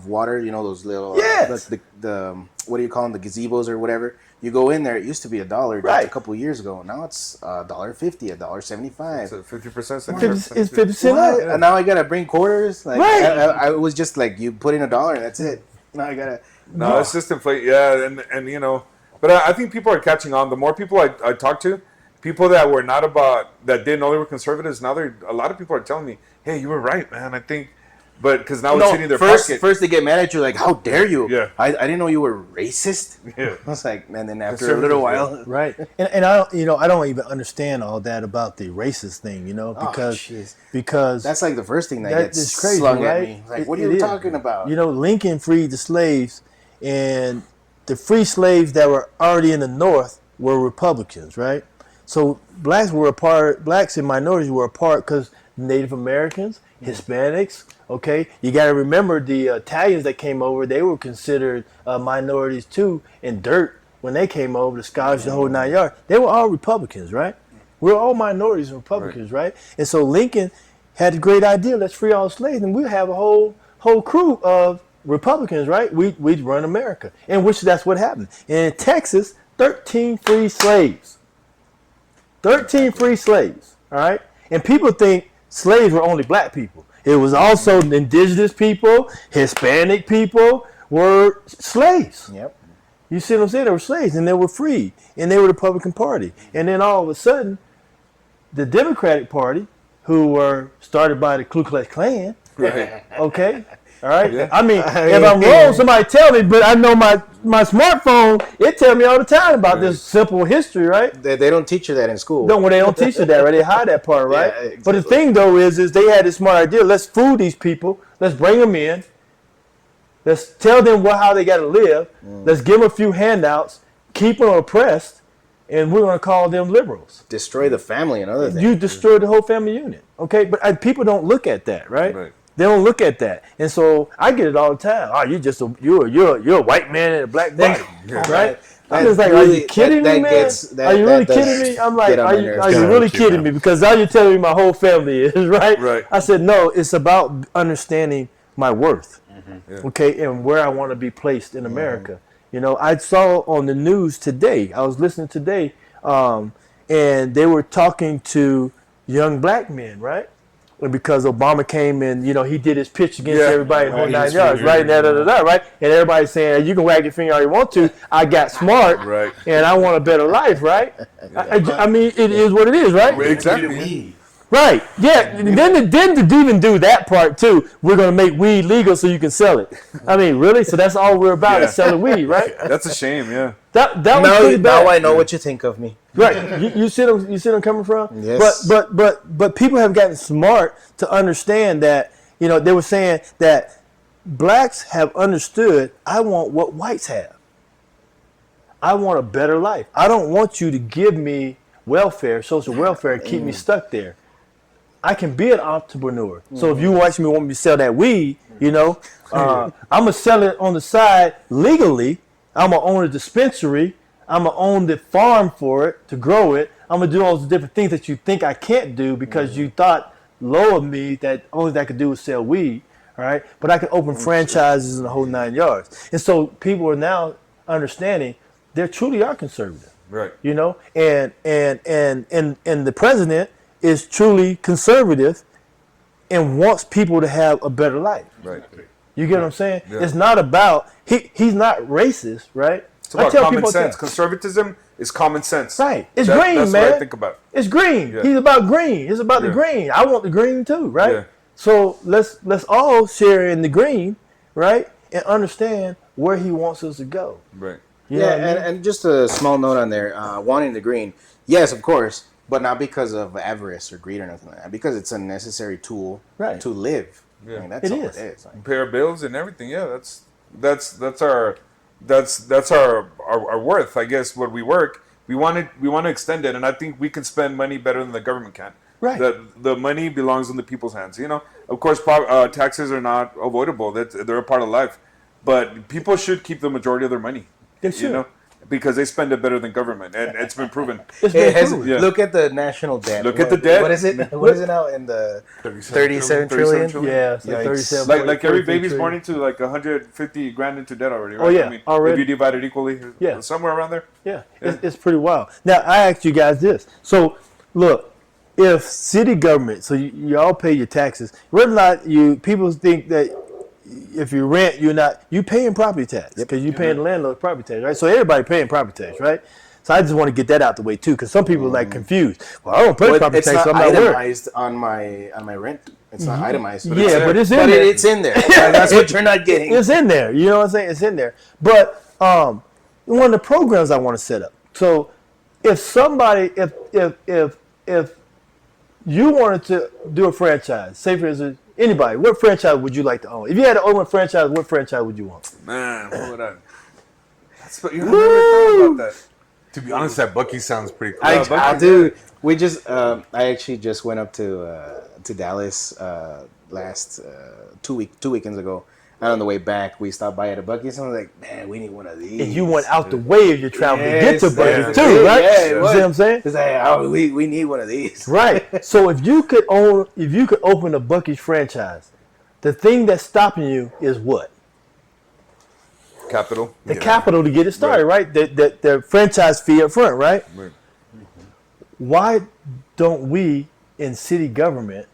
water, those little Yes. the what do you call them, the gazebos or whatever. You go in there. It used to be $1 Right. a couple of years ago. Now it's $1.50, $1.75. It's a 50%. It's 50% What? up. And now I gotta bring quarters. Like Right. I was just like, you put in $1 and that's it. Now I gotta. No, it's just inflation. Yeah, and but I think people are catching on. The more people I talk to, people that were not that didn't know they were conservatives, now a lot of people are telling me, hey, you were right, man. I think, but because now it's hitting their pocket. First they get mad at you, like, how dare you? Yeah. I didn't know you were racist. Yeah. I was like, and then after a little while, Right, and I don't, I don't even understand all that about the racist thing, jeez. because that's like the first thing that that gets is crazy, slung right? at me. Like, what are It you is. talking about? Lincoln freed the slaves, and the free slaves that were already in the North were Republicans, right? So blacks and minorities were apart because Native Americans, Hispanics. Okay, you got to remember the Italians that came over; they were considered minorities too, and dirt when they came over. The Scottish, the whole 9 yards. They were all Republicans, right? We're all minorities and Republicans, right? And so Lincoln had a great idea: let's free all slaves, and we'll have a whole crew of Republicans, right? We'd run America, and which that's what happened. And in Texas, 13 free slaves. 13 free slaves, all right? And people think slaves were only black people. It was also indigenous people, Hispanic people were slaves. Yep. You see what I'm saying? They were slaves, and they were free, and they were the Republican Party. And then all of a sudden, the Democratic Party, who were started by the Ku Klux Klan, Right. okay? All right. Yeah. I mean, if I'm wrong, somebody tell me. But I know my smartphone, it tell me all the time about this simple history, right? They don't teach you that in school. No, they don't teach you that, right? They hide that part, right? Yeah, exactly. But the thing though is they had this smart idea. Let's fool these people. Let's bring them in. Let's tell them how they got to live. Let's give them a few handouts. Keep them oppressed, and we're going to call them liberals. Destroy the family, another thing. You destroyed the whole family unit, okay? But people don't look at that, right? Right. They don't look at that, and so I get it all the time. Oh, you're a white man in a black body, right? I'm just like, are you kidding me, man? Are you really kidding me? I'm like, are you really kidding me? Because now you're telling me my whole family is right. Right. I said, no, it's about understanding my worth, Yeah. okay, and where I want to be placed in America. I saw on the news today. I was listening today, and they were talking to young black men, right? And because Obama came in, he did his pitch against everybody in the whole 9 yards, right? Right? And everybody's saying, you can wag your finger all you want to. I got smart, Right. and I want a better life, right? I mean, it is what it is, right? Exactly. Right. Yeah. Then to even do that part too, we're gonna make weed legal so you can sell it. I mean, really? So that's all we're about is selling weed, right? That's a shame. Yeah. That was Now, pretty bad. now I know what you think of me. Right. You see them. You see them coming from. Yes. But people have gotten smart to understand that they were saying that blacks have understood. I want what whites have. I want a better life. I don't want you to give me welfare, social welfare, and keep me stuck there. I can be an entrepreneur. So if you want me to sell that weed, I'm gonna sell it on the side legally. I'm gonna own a dispensary. I'm gonna own the farm for it to grow it. I'm gonna do all the different things that you think I can't do because you thought low of me that only that I could do was sell weed. All right, but I can open franchises and the whole 9 yards. And so people are now understanding they truly are conservative. Right. And the president is truly conservative and wants people to have a better life. Right. You get what I'm saying? Yeah. It's not about he's not racist, right? It's about common sense. Conservatism is common sense. Right. It's green, that's man. What I think about. It's green. Yeah. He's about green. It's about the Yeah. green. I want the green too, right? Yeah. So let's all share in the green, right? And understand where he wants us to go. Right. You know Yeah, what I mean? and just a small note on there, wanting the green. Yes, of course, but not because of avarice or greed or nothing like that. Because it's a necessary tool Right. to live. Yeah. I mean, that's It all is. it is. Like, Pay our bills and everything. Yeah, that's our worth. I guess what we work, we want to extend it, and I think we can spend money better than the government can. Right. The money belongs in the people's hands. Of course, taxes are not avoidable. They're a part of life, but people should keep the majority of their money. They should. Because they spend it better than government, and it's been proven. It's it been has, proven. Yeah. Look at the national debt. Look at the debt. What is it? What is it now in the 37 trillion? Yeah, it's like Yikes. 37. Like every 43 baby's born trillion. into like 150 grand into debt already, right? Oh, yeah, I mean, already. if you divide it equally, Yeah. somewhere around there. Yeah, it's pretty wild. Now, I asked you guys this. So, look, if city government, so you all pay your taxes, whether or not people think that if you rent, you paying property tax because you paying the landlord property tax, right? So everybody paying property tax, right? So I just want to get that out the way too, because some people are like confused. Well, I don't pay Well, property it's tax, not so I'm not worried. itemized on my rent. It's not itemized. But Yeah, but it's in but there. it's in there. That's what you're not getting. It's in there. You know what I'm saying? It's in there. But one of the programs I want to set up. So if somebody, if you wanted to do a franchise, say for instance, anybody, what franchise would you like to own? If you had to own a franchise, what franchise would you want? Man, what would I? That's what you never thought about that. To be honest, that Bucky sounds pretty cool. I do. We just. I actually just went up to Dallas last 2 weekends ago. And on the way back, we stopped by at a Buc-ee's, and I was like, "Man, we need one of these." And you went out the way of your travel to get to Yes, Buc-ee's yeah. too, right? Yeah, it You see was. what I'm saying? It's like, oh, we need one of these. Right. So if you could open a Buc-ee's franchise, the thing that's stopping you is what? Capital. The capital to get it started, right? The franchise fee up front, right? Right. Why don't we in city government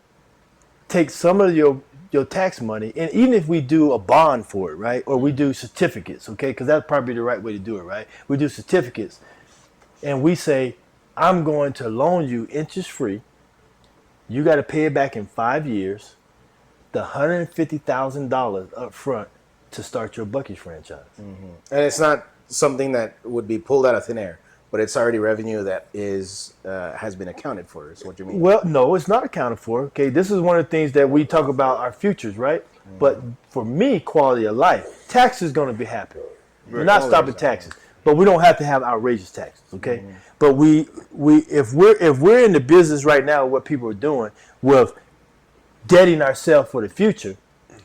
take some of your tax money, and even if we do a bond for it, right? Or we do certificates, okay? Because that's probably the right way to do it, right? We do certificates, and we say, I'm going to loan you interest free. You got to pay it back in 5 years, the $150,000 up front to start your Buc-ee's franchise. And it's not something that would be pulled out of thin air, but it's already revenue that is has been accounted for. Is what you mean? Well, no, it's not accounted for. Okay, this is one of the things that we talk about our futures, right? But for me, quality of life, tax is going to be happening. We're not stopping taxes, but we don't have to have outrageous taxes. Okay, but if we're in the business right now, what people are doing with debting ourselves for the future,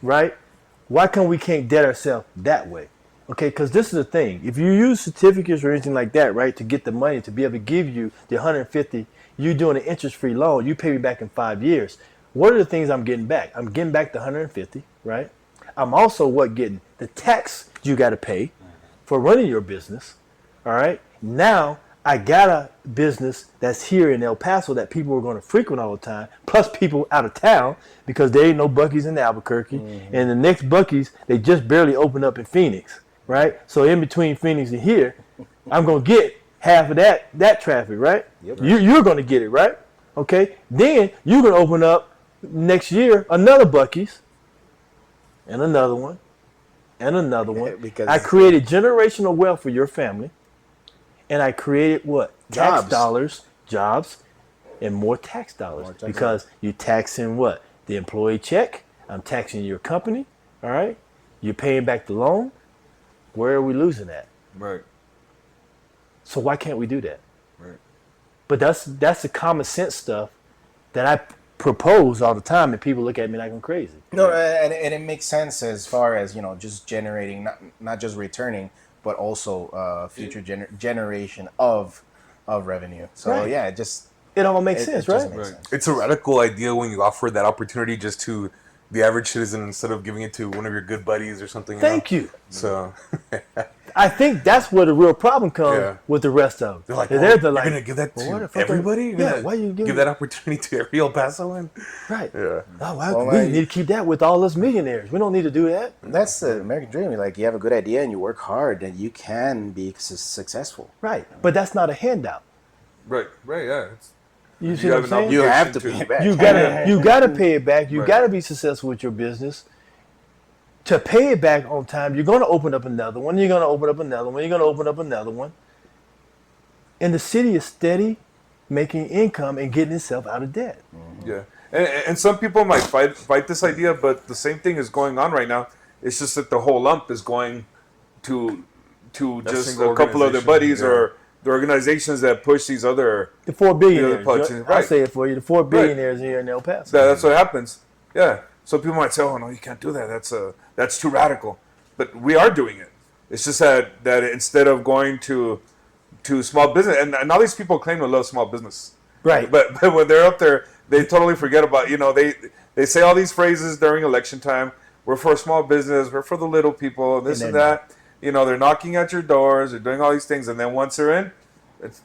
right? Why can't debt ourselves that way? Okay, because this is the thing. If you use certificates or anything like that, right, to get the money to be able to give you the 150, you're doing an interest-free loan. You pay me back in 5 years. What are the things I'm getting back? I'm getting back the 150, right? I'm also getting the tax you got to pay for running your business. All right. Now I got a business that's here in El Paso that people are going to frequent all the time, plus people out of town because there ain't no Buc-ee's in Albuquerque, and the next Buc-ee's they just barely opened up in Phoenix. Right, so in between Phoenix and here, I'm gonna get half of that traffic, right? Yep. You're gonna get it, right? Okay, then you can open up next year another Buc-ee's and another one and another one. Because I created generational wealth for your family, and I created what? Tax Jobs. dollars, jobs, and more tax dollars More tax because you taxing what? The employee check. I'm taxing your company. All right, you're paying back the loan. Where are we losing at? Right. So why can't we do that? Right. But that's the common sense stuff that I propose all the time, and people look at me like I'm crazy. No, and it makes sense as far as just generating, not just returning, but also future generation of revenue. So Right. yeah, It all makes it sense, just right? makes sense. It's a radical idea when you offer that opportunity just to the average citizen instead of giving it to one of your good buddies or something. Thank you. So I think that's where the real problem comes Yeah. with the rest of them. they're like, They're you're like, gonna give that "Well, what to the fuck are- everybody? You're Yeah, gonna why you giving give that opportunity to every El Pasoan? right? Yeah. Oh, Well, we need to keep that with all us millionaires. We don't need to do that. That's the American dream. Like you have a good idea and you work hard, and you can be successful. Right. But that's not a handout. Right. Right. Yeah. You see You what have I'm an saying? You have to Obligation pay to- back. You gotta pay it back. You Right. gotta be successful with your business. To pay it back on time, you're gonna open up another one. You're gonna open up another one. You're gonna open up another one. And the city is steady making income and getting itself out of debt. Yeah, and some people might fight this idea, but the same thing is going on right now. It's just that the whole lump is going to just single a couple of their organization, buddies yeah. or the organizations that push these other. The 4 billionaires. politicians, I'll right. say it for you. The 4 billionaires here in El Paso. That's what happens. Yeah. So people might say, "Oh no, you can't do that. That's too radical." But we are doing it. It's just that instead of going to small business, and all these people claim to love small business, Right. But when they're up there, they totally forget about they say all these phrases during election time. We're for small business. We're for the little people. This and then- that. They're knocking at your doors. They're doing all these things, and then once they're in,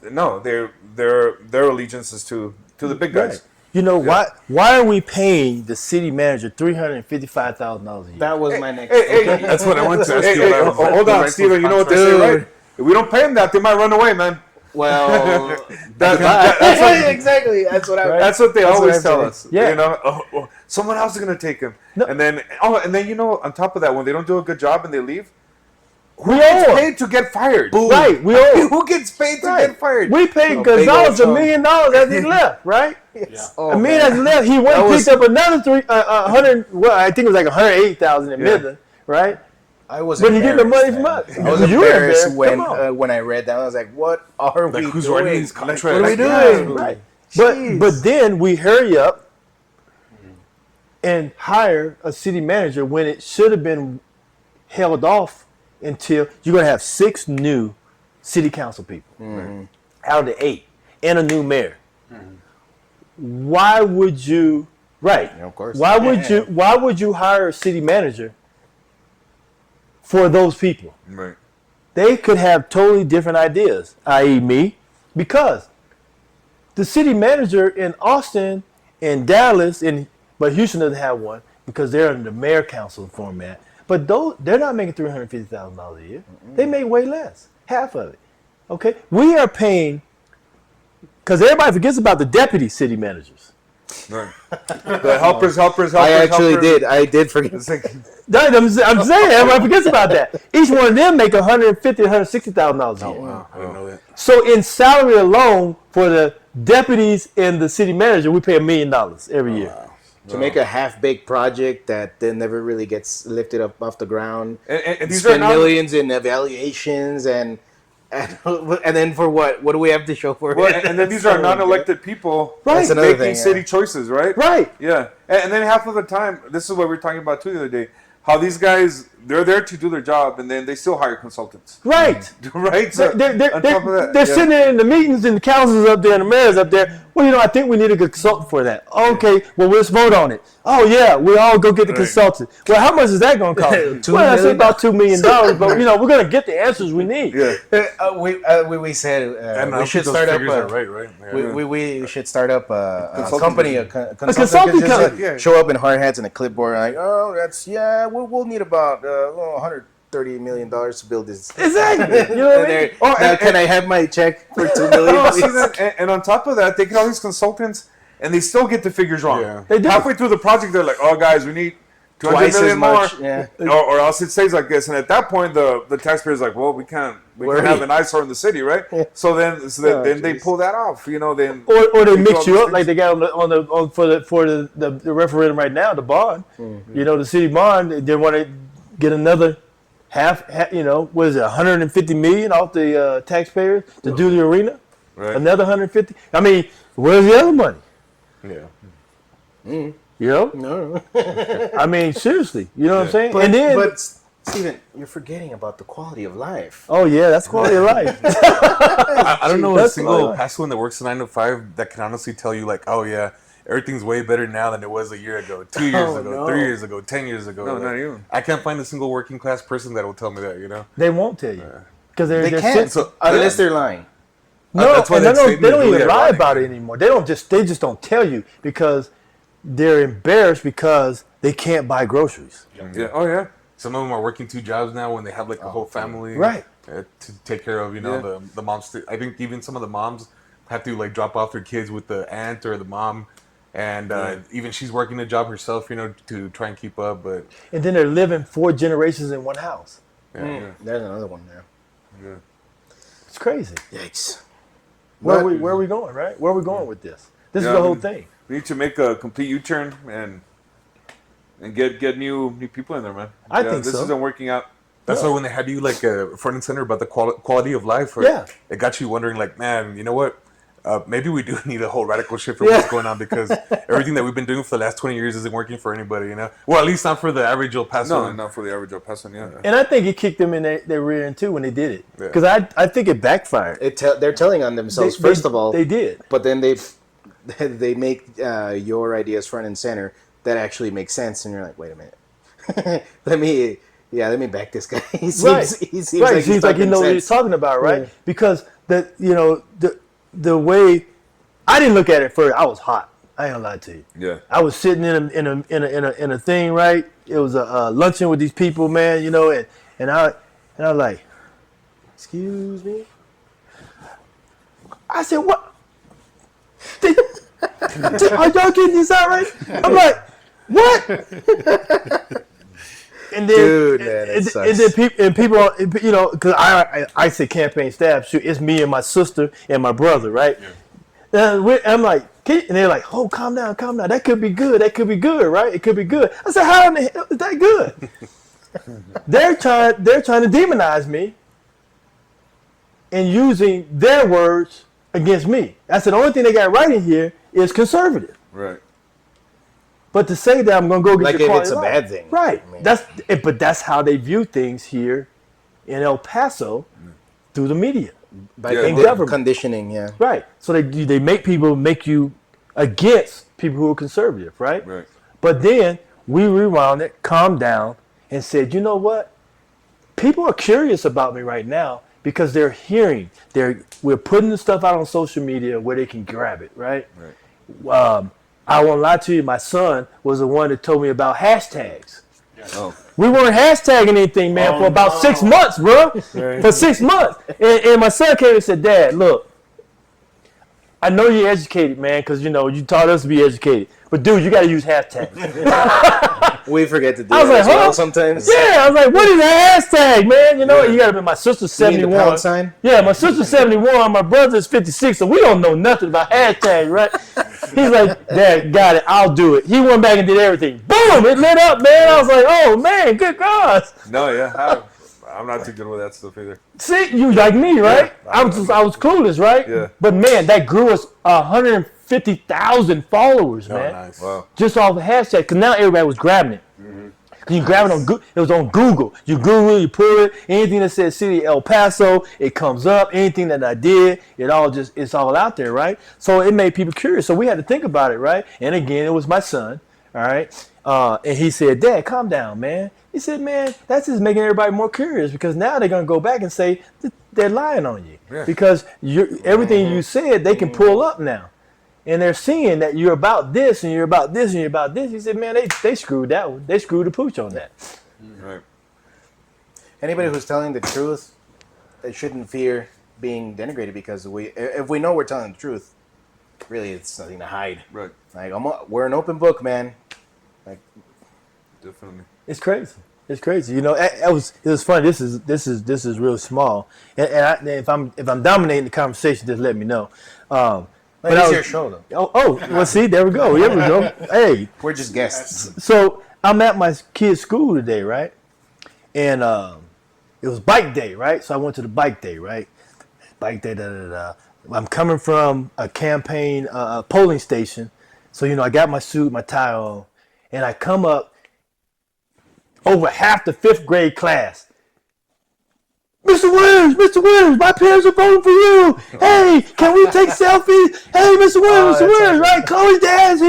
their allegiance is to the big guys. Right. You know why are we paying the city manager $355,000 a year? That was my next. Hey, That's what I want to ask Hey, you hey, about. hold on, Steven. You know what they say, right? If we don't pay them that, they might run away, man. Well, That's what, exactly. That's what I. that's what they That's what always I'm tell saying. us. Yeah. Someone else is gonna take him, No. and then on top of that, when they don't do a good job and they leave, We gets owe 'em. paid to get fired. Right, we owe 'em. Who gets paid to Right. get fired? We paid Oh, big Gonzalez old $1 million as he left, right? Oh, $1 million as he left. He went and picked up another 100. Well, I think it was like 180,000 in Midland, right? I was. But he getting the money embarrassed, from man. us. I was You were embarrassed there. Come on. when I read that. I was like, "What are we Who's doing? writing these contracts? What are we Like, doing?" Right. But then we hurry up and hire a city manager when it should have been held off until you're going to have 6 new city council people out of the 8 and a new mayor. Why would you? Right. Yeah, of course. Why would you hire a city manager for those people? Right. They could have totally different ideas, i.e., me, because the city manager in Austin and Dallas, but Houston doesn't have one because they're in the mayor council format. But they're not making $350,000 a year. They make way less, half of it. Okay, we are paying because everybody forgets about the deputy city managers. Right. The helpers. I actually did. I did forget. It's like, I'm saying everybody forgets about that. Each one of them make $150,000 to $160,000 a year. Wow, I didn't know that. So in salary alone for the deputies and the city manager, we pay $1 million every year. To make a half-baked project that then never really gets lifted up off the ground, and these are spend not millions in evaluations, and then for what? What do we have to show for well, it? and then these are non-elected people Right. That's another making thing, city choices, right? Right. Yeah, and then half of the time, this is what we were talking about too the other day. How these guys, they're there to do their job, and then they still hire consultants, Right. right? So, They're on top of that, they're yeah. sitting there in the meetings and the councils up there and the mayors up there. Well, I think we need a consultant for that. Okay, well, let's vote on it. Oh, yeah, we all go get the consultant. Well, how much is that going to cost? $2 Well, I say million. about $2 million, but, we're going to get the answers we need. Yeah, we said And we should start up. right. Yeah. We should start up a Consulting company, a company. consulting consulting just, company. Yeah. show up in hard hats and a clipboard, like, oh, we'll need about $130 million to build this. Exactly. You know what I mean? Can I have my check for $2 million? Oh, see please? that, and on top of that, they get all these consultants, and they still get the figures wrong. Yeah. They do. Halfway through the project, they're like, "Oh, guys, we need 200 Twice as million more, much. Yeah. or else it stays like this." And at that point, the taxpayer's like, "Well, we can't have an eyesore in the city, right?" So then they pull that off, Then Or they do mix all you these up like they got for the referendum right now, the bond. The city bond. They want to get another half. What is it? 150 million off the taxpayers to do the arena. Right. Another 150. I mean, where's the other money? Yeah. No. I mean, seriously. You know what I'm saying? But Steven, you're forgetting about the quality of life. Oh yeah, that's quality of life. I don't know a That's single why. Pasoan that works a 9 to 5 that can honestly tell you like, oh yeah, everything's way better now than it was a year ago, 2 years ago, no. 3 years ago, 10 years ago. No, Like, not even. I can't find a single working class person that will tell me that. They won't tell you because They they're can't, So- unless they're lying. No, that's why and that they statement don't is really even lie ironic. about it anymore. They just don't tell you because they're embarrassed because they can't buy groceries. Yeah. Oh yeah. Some of them are working 2 jobs now when they have like a whole family, Right. To take care of. The moms. I think even some of the moms have to like drop off their kids with the aunt or the mom, and even she's working a job herself, to try and keep up. But And then they're living 4 generations in one house. yeah. There's another one there. It's crazy. Yikes. Where But- are we going, right? Where are we going with this? This Yeah, is the I whole mean- thing. We need to make a complete U-turn and get new people in there, man. I think this so. isn't working out. That's why when they had you like front and center about the quality of life, Yeah. it got you wondering like, man, you know what? Maybe we do need a whole radical shift for what's going on because everything that we've been doing for the last 20 years isn't working for anybody, Well, at least not for the average El Paso. No, not for the average El Pasoan, yeah. And I think it kicked them in their rear end too when they did it. Yeah. Because I think it backfired. They're telling on themselves, first of all. They did. But then they make your ideas front and center that actually make sense, and you're like, wait a minute, let me back this guy. He seems, Right. he seems Right. like Seems like he talking knows what he's sense. talking about, right? Yeah. Because the way I didn't look at it first, I was hot. I ain't gonna lie to you. Yeah. I was sitting in a thing, right? It was a luncheon with these people, man, and I was like, excuse me. I said, what? Are y'all getting this out right? I'm like, what? And then, Dude, man, that sucks. and then people, because I say campaign staff, shoot, it's me and my sister and my brother, right? Yeah. I'm like, and they're like, oh, calm down. That could be good, right? It could be good. I said, how in the hell is that good? They're trying to demonize me and using their words against me. I said, the only thing they got right in here is conservative. Right. But to say that I'm going to go get Like your if quality it's a of life. bad thing. Right. I mean- But that's how they view things here in El Paso through the media. By Yeah. government. conditioning, yeah. Right. So they make you against people who are conservative, right? Right. But then we rewound it, calmed down, and said, you know what? People are curious about me right now because they're hearing. We're putting the stuff out on social media where they can grab it, right? I won't lie to you. My son was the one that told me about hashtags. Oh. We weren't hashtagging anything, man, for about 6 months, bro. For 6 months. And my son came and said, Dad, look, I know you're educated, man, because, you taught us to be educated. But, dude, you got to use hashtags. We forget to do I was that like, as well huh? sometimes. Yeah, I was like, what is a hashtag, man? You got to be my sister's You mean 71. the pound sign? Yeah, my sister's 71, my brother's 56, so we don't know nothing about hashtags, right? He's like, Dad, got it, I'll do it. He went back and did everything. Boom, it lit up, man. I was like, oh, man, good God. No, yeah. I'm not too good with that stuff either. See, you like me, right? I was clueless, right? Yeah. But, man, that grew us 150,000 followers, man. Nice. Wow. Just off the hashtag, because now everybody was grabbing it. You grab it on Google. It was on Google. You Google it, you pull it. Anything that says City of El Paso, it comes up. Anything that I did, it's all out there, right? So it made people curious. So we had to think about it, right? And again, it was my son, all right? And he said, Dad, calm down, man. He said, man, that's just making everybody more curious because now they're going to go back and say they're lying on you. Yeah. Because everything you said, they can pull up now. And they're seeing that you're about this and you're about this and you're about this. He said, man, they screwed that one. They screwed the pooch on that. Right. Anybody who's telling the truth, they shouldn't fear being denigrated because if we know we're telling the truth, really it's nothing to hide. Right. Like we're an open book, man. Like Definitely. It's crazy. It's crazy. You know, it was funny. This is real small. And if I'm dominating the conversation, just let me know. but it's your show though. Well, see, there we go. Here we go. Hey, We're just guests. so I'm at my kid's school today, right? And it was bike day, right? So I went to the bike day, right? Bike day, da da da. I'm coming from a campaign polling station, so I got my suit, my tie on, and I come up. Over half the 5th grade class. Mr. Winters, my parents are voting for you. Hey, can we take selfies? Hey, Mr. Winters, right? Chloe's dad's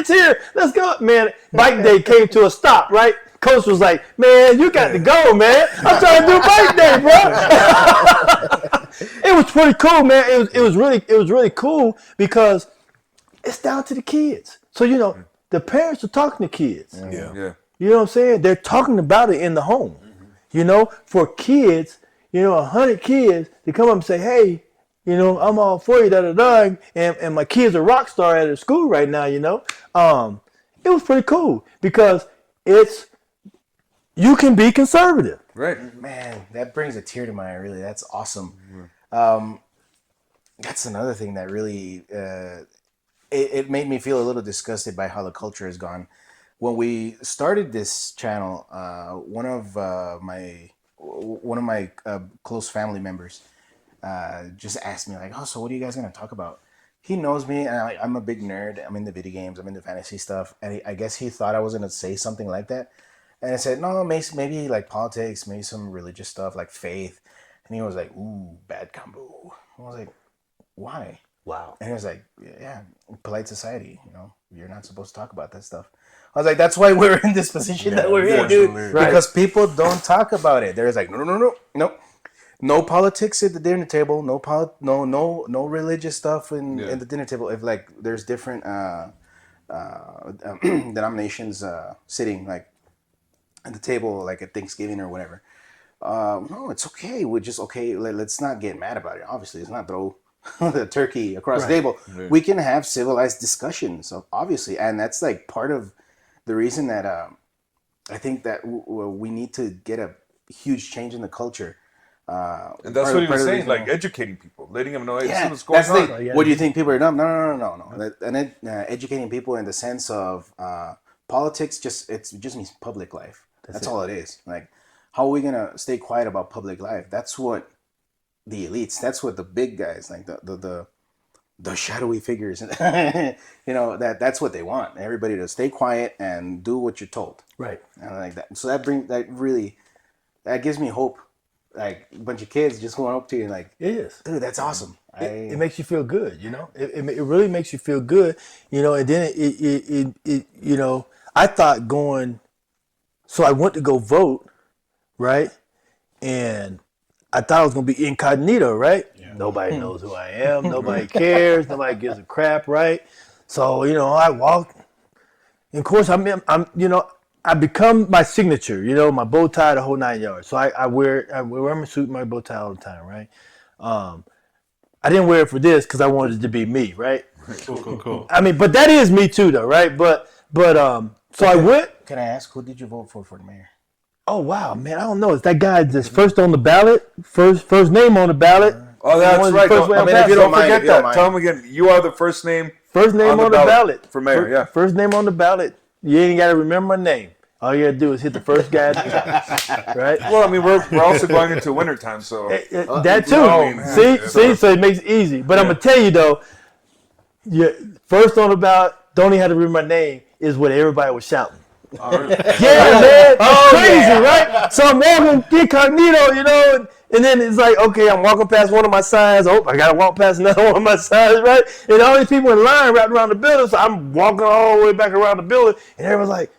here. Let's go. Man, bike day came to a stop, right? Coach was like, man, you got to go, man. I'm trying to do bike day, bro. It was pretty cool, man. It was really cool because it's down to the kids. So, the parents are talking to kids. Yeah. You know what I'm saying? They're talking about it in the home. For kids, 100 kids to come up and say, hey, I'm all for you, da-da-da, and my kid's a rock star at a school right now, it was pretty cool because you can be conservative. Right. Man, that brings a tear to my eye, really. That's awesome. That's another thing that really, it made me feel a little disgusted by how the culture has gone. When we started this channel, one of my close family members just asked me like, "Oh, so what are you guys gonna talk about?" He knows me, and I'm a big nerd. I'm into video games. I'm into fantasy stuff, and I guess he thought I was gonna say something like that. And I said, "No, maybe like politics, maybe some religious stuff like faith." And he was like, "Ooh, bad combo." I was like, "Why?" Wow. And he was like, "Yeah, polite society. You're not supposed to talk about that stuff." I was like, that's why we're in this position that we're in, dude. Right. Because people don't talk about it. There's like, no politics at the dinner table. No religious stuff in the dinner table. If like there's different denominations sitting like at the table, like at Thanksgiving or whatever. No, it's okay. We're just okay. Let's not get mad about it. Obviously, it's not throw the turkey across the table. Yeah. We can have civilized discussions, obviously, and that's like part of the reason that I think that we need to get a huge change in the culture. And that's what he was saying, like educating people, letting them know, hey, this is what's going on. What do you think people are dumb? No. And educating people in the sense of politics, it just means public life. That's all it is. Like, how are we gonna stay quiet about public life? That's what the elites. That's what the big guys, like the shadowy figures, that's what they want. Everybody to stay quiet and do what you're told. Right. And like that. So that gives me hope. Like a bunch of kids just going up to you and like, it is, dude, that's awesome. It makes you feel good, It really makes you feel good, And then it I thought going. So I went to go vote, right? And I thought I was gonna be incognito, right? Yeah. Nobody knows who I am. Nobody cares. Nobody gives a crap, right? So I walked. And of course, I become my signature. My bow tie, the whole 9 yards. So I wear my suit, my bow tie all the time, right? I didn't wear it for this because I wanted it to be me, right? Cool. I mean, but that is me too, though, right? But so I went. Can I ask, who did you vote for the mayor? Oh wow, man! I don't know. It's that guy that's first on the ballot, first name on the ballot. Oh, that's right. If you don't forget that, tell him again. You are the first name. First name on the ballot for mayor. Yeah. First name on the ballot. You ain't got to remember my name. All you got to do is hit the first guy at the top, right? Well, I mean, we're also going into wintertime, so that too. See, so it makes it easy. But I'm gonna tell you though, first on the ballot, don't even have to remember my name. Is what everybody was shouting. Yeah, man, it's crazy, right? So I'm walking incognito, and then it's like, okay, I'm walking past one of my signs. Oh, I gotta walk past another one of my signs, right? And all these people in line wrapped around the building, so I'm walking all the way back around the building, and everyone's like,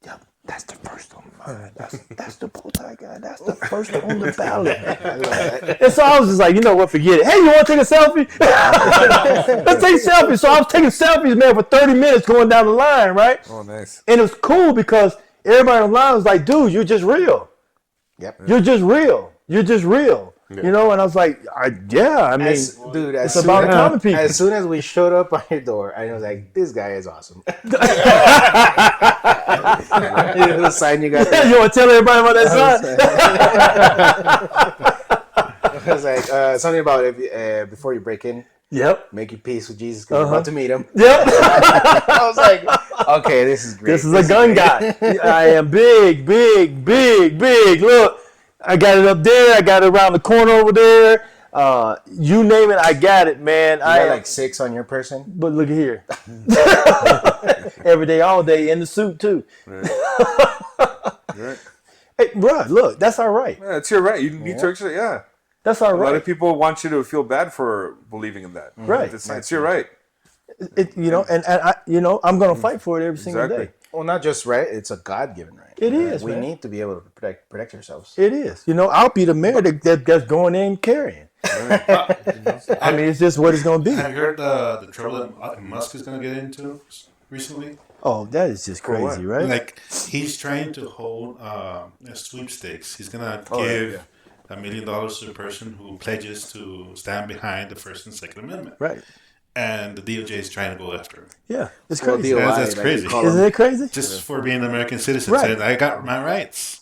"Yep, that's the first on mine. That's the bow tie guy. That's the first on the ballot." And so I was just like, you know what? Forget it. Hey, you want to take a selfie? Let's take selfies. So I was taking selfies, man, for 30 minutes going down the line, right? Oh, nice. And it was cool because everybody online was like, dude, you're just real. Yep. You're just real. You're just real. You know, and I was like, I mean, Dude, it's about common people. As soon as we showed up on your door, I was like, this guy is awesome. The sign you got there. You want to tell everybody about that sign? I was like, something about if before you break in, Yep. make your peace with Jesus because you're about to meet him. Yep. I was like, okay, this is great. This is a gun guy. I am big. Look, I got it up there. I got it around the corner over there. You name it, I got it, man. You got like 6 on your person. But look at here. Every day, all day, in the suit too. Right. Right. Hey, bro, look, that's all right. Yeah, it's your right. You need to actually, That's all A lot of right. people want you to feel bad for believing in that. Right. It's your right. You know, and I, you know, I'm gonna fight for it every single Exactly. day. Well, not just right; it's a God-given right. It is, We man. need to be able to protect ourselves. It is. You know, I'll be the mayor that's going in carrying. I mean, it's just what it's gonna be. Have you heard the trouble that Musk is going to get into recently? Oh, that is just crazy, right? Like, he's trying to hold a sweepstakes. He's going to yeah, give $1 million to the person who pledges to stand behind the First and Second Amendment. Right. And the DOJ is trying to go after him. Yeah, it's Well, crazy. DOI, That's like crazy. you call Isn't them. it crazy? Just for being an American citizen, Right. saying, I got my rights.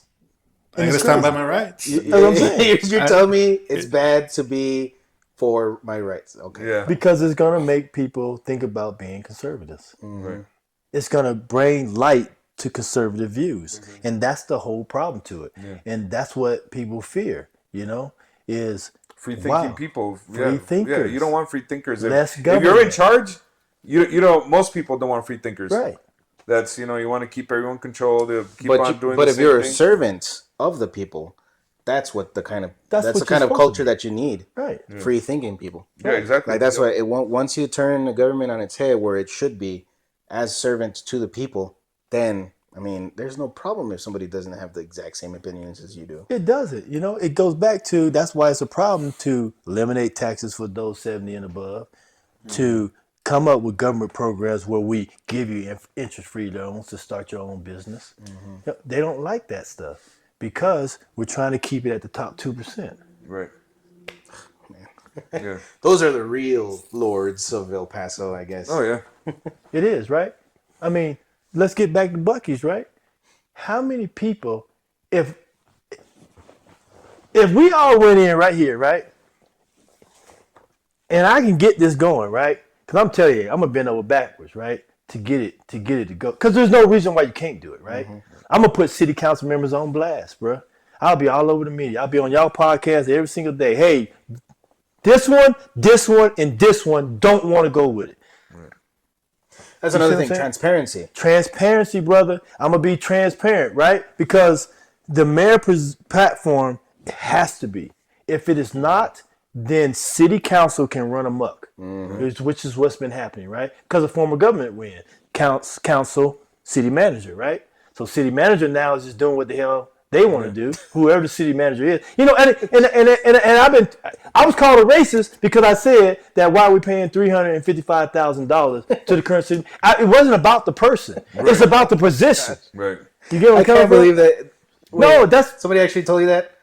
I And got to it's stand by crazy. my rights. That's what I'm saying. You're telling me it's bad to be for my rights? Okay. Yeah. Because it's gonna make people think about being conservatives. Right. It's gonna bring light to conservative views, and that's the whole problem to it. And that's what people fear. You know, is Free thinking wow. people. Free thinkers. Yeah, you don't want free thinkers. Less If you're in government. charge, you know, most people don't want free thinkers. right. That's, you want to keep everyone controlled. To keep But on doing but the if same you're a thing. servant of the people, that's what the kind of That's that's what the kind you're of supposed culture to be. that you need. Right. Free thinking people. Yeah, exactly. Like that's why it won't. Once you turn the government on its head, where it should be, as servants to the people, then I mean, there's no problem if somebody doesn't have the exact same opinions as you do. It doesn't. You know, it goes back to that's why it's a problem to eliminate taxes for those 70 and above, to come up with government programs where we give you interest-free loans to start your own business. You know, they don't like that stuff because we're trying to keep it at the top 2%. Right. Yeah. Those are the real lords of El Paso, I guess. Oh yeah. It is, right? I mean, let's get back to Buc-ee's, right? How many people, if we all went in right here, right? And I can get this going, right? Because I'm telling you, I'm gonna bend over backwards, right? To get it to go. Because there's no reason why you can't do it, right? I'm gonna put city council members on blast, bro. I'll be all over the media. I'll be on y'all podcast every single day. Hey, this one, and this one don't want to go with it. That's You another see what thing. I'm saying? Transparency. Transparency, brother. I'm gonna be transparent, right? Because the mayor platform has to be. If it is not, then city council can run amok, which is what's been happening, right? Because of former government win, council, city manager, right? So city manager now is just doing what the hell they want to do. Whoever the city manager is, you know, and I was called a racist because I said that why are we paying $355,000 to the current city? It wasn't about the person; it's about the position. Right. You get what I I'm coming can't from? believe that. No, that's Somebody actually told you that?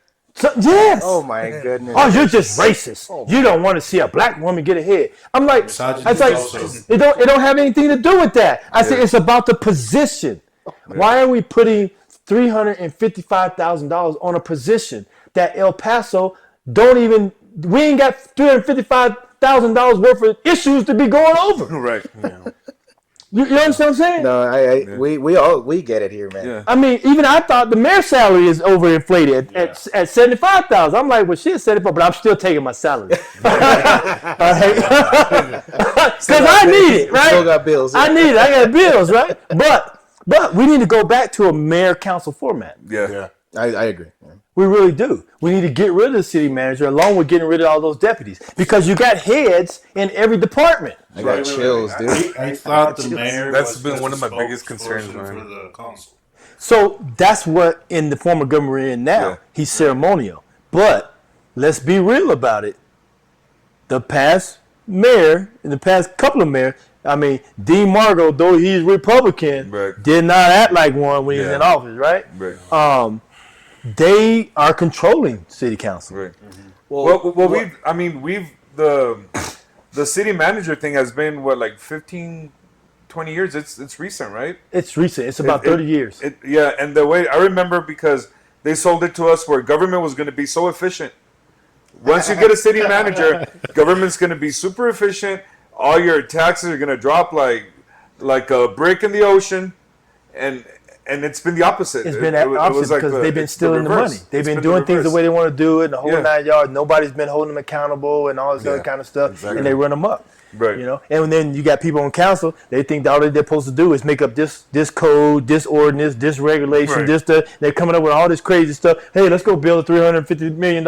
yes. Oh my goodness. Oh, you're just racist. You don't want to see a black woman get ahead. I'm like, Misogyny it's like also. it don't have anything to do with that. I said it's about the position. Why are we putting $355,000 on a position that El Paso don't even? We ain't got $355,000 worth of issues to be going over. Right. You understand what I'm saying? No, we get it here, man. Yeah. I mean, even I thought the mayor's salary is overinflated at 75,000. I'm like, well, she's 75, but I'm still taking my salary because I need it, right? Still got bills. I need it. I got bills, right? But we need to go back to a mayor council format. Yeah. I agree. Yeah. We really do. We need to get rid of the city manager along with getting rid of all those deputies because you got heads in every department. I got chills, dude. I thought the mayor That's was been just one a of my biggest spokesperson concerns, man. for the council. So that's what in the form of government we're in now. Yeah. He's ceremonial. But let's be real about it. The past mayor, in the past couple of mayors, I mean, Dean Margot, though he's Republican, Right. did not act like one when he was Yeah. in office, right? Right. They are controlling city council. Right. Well, the city manager thing has been what, like 15, 20 years. It's recent, right? It's recent. It's about 30 years. Yeah, and the way I remember, because they sold it to us where government was going to be so efficient. Once you get a city manager, government's going to be super efficient. All your taxes are going to drop like a brick in the ocean, and it's been the opposite. It's been the opposite because they've been stealing the money. They've been doing things the way they want to do it, and the whole 9 yards. Nobody's been holding them accountable and all this other kind of stuff, and they run them up. Right. You know, and then you got people on council. They think that all they're supposed to do is make up this code, this ordinance, this regulation, They're coming up with all this crazy stuff. Hey, let's go build a $350 million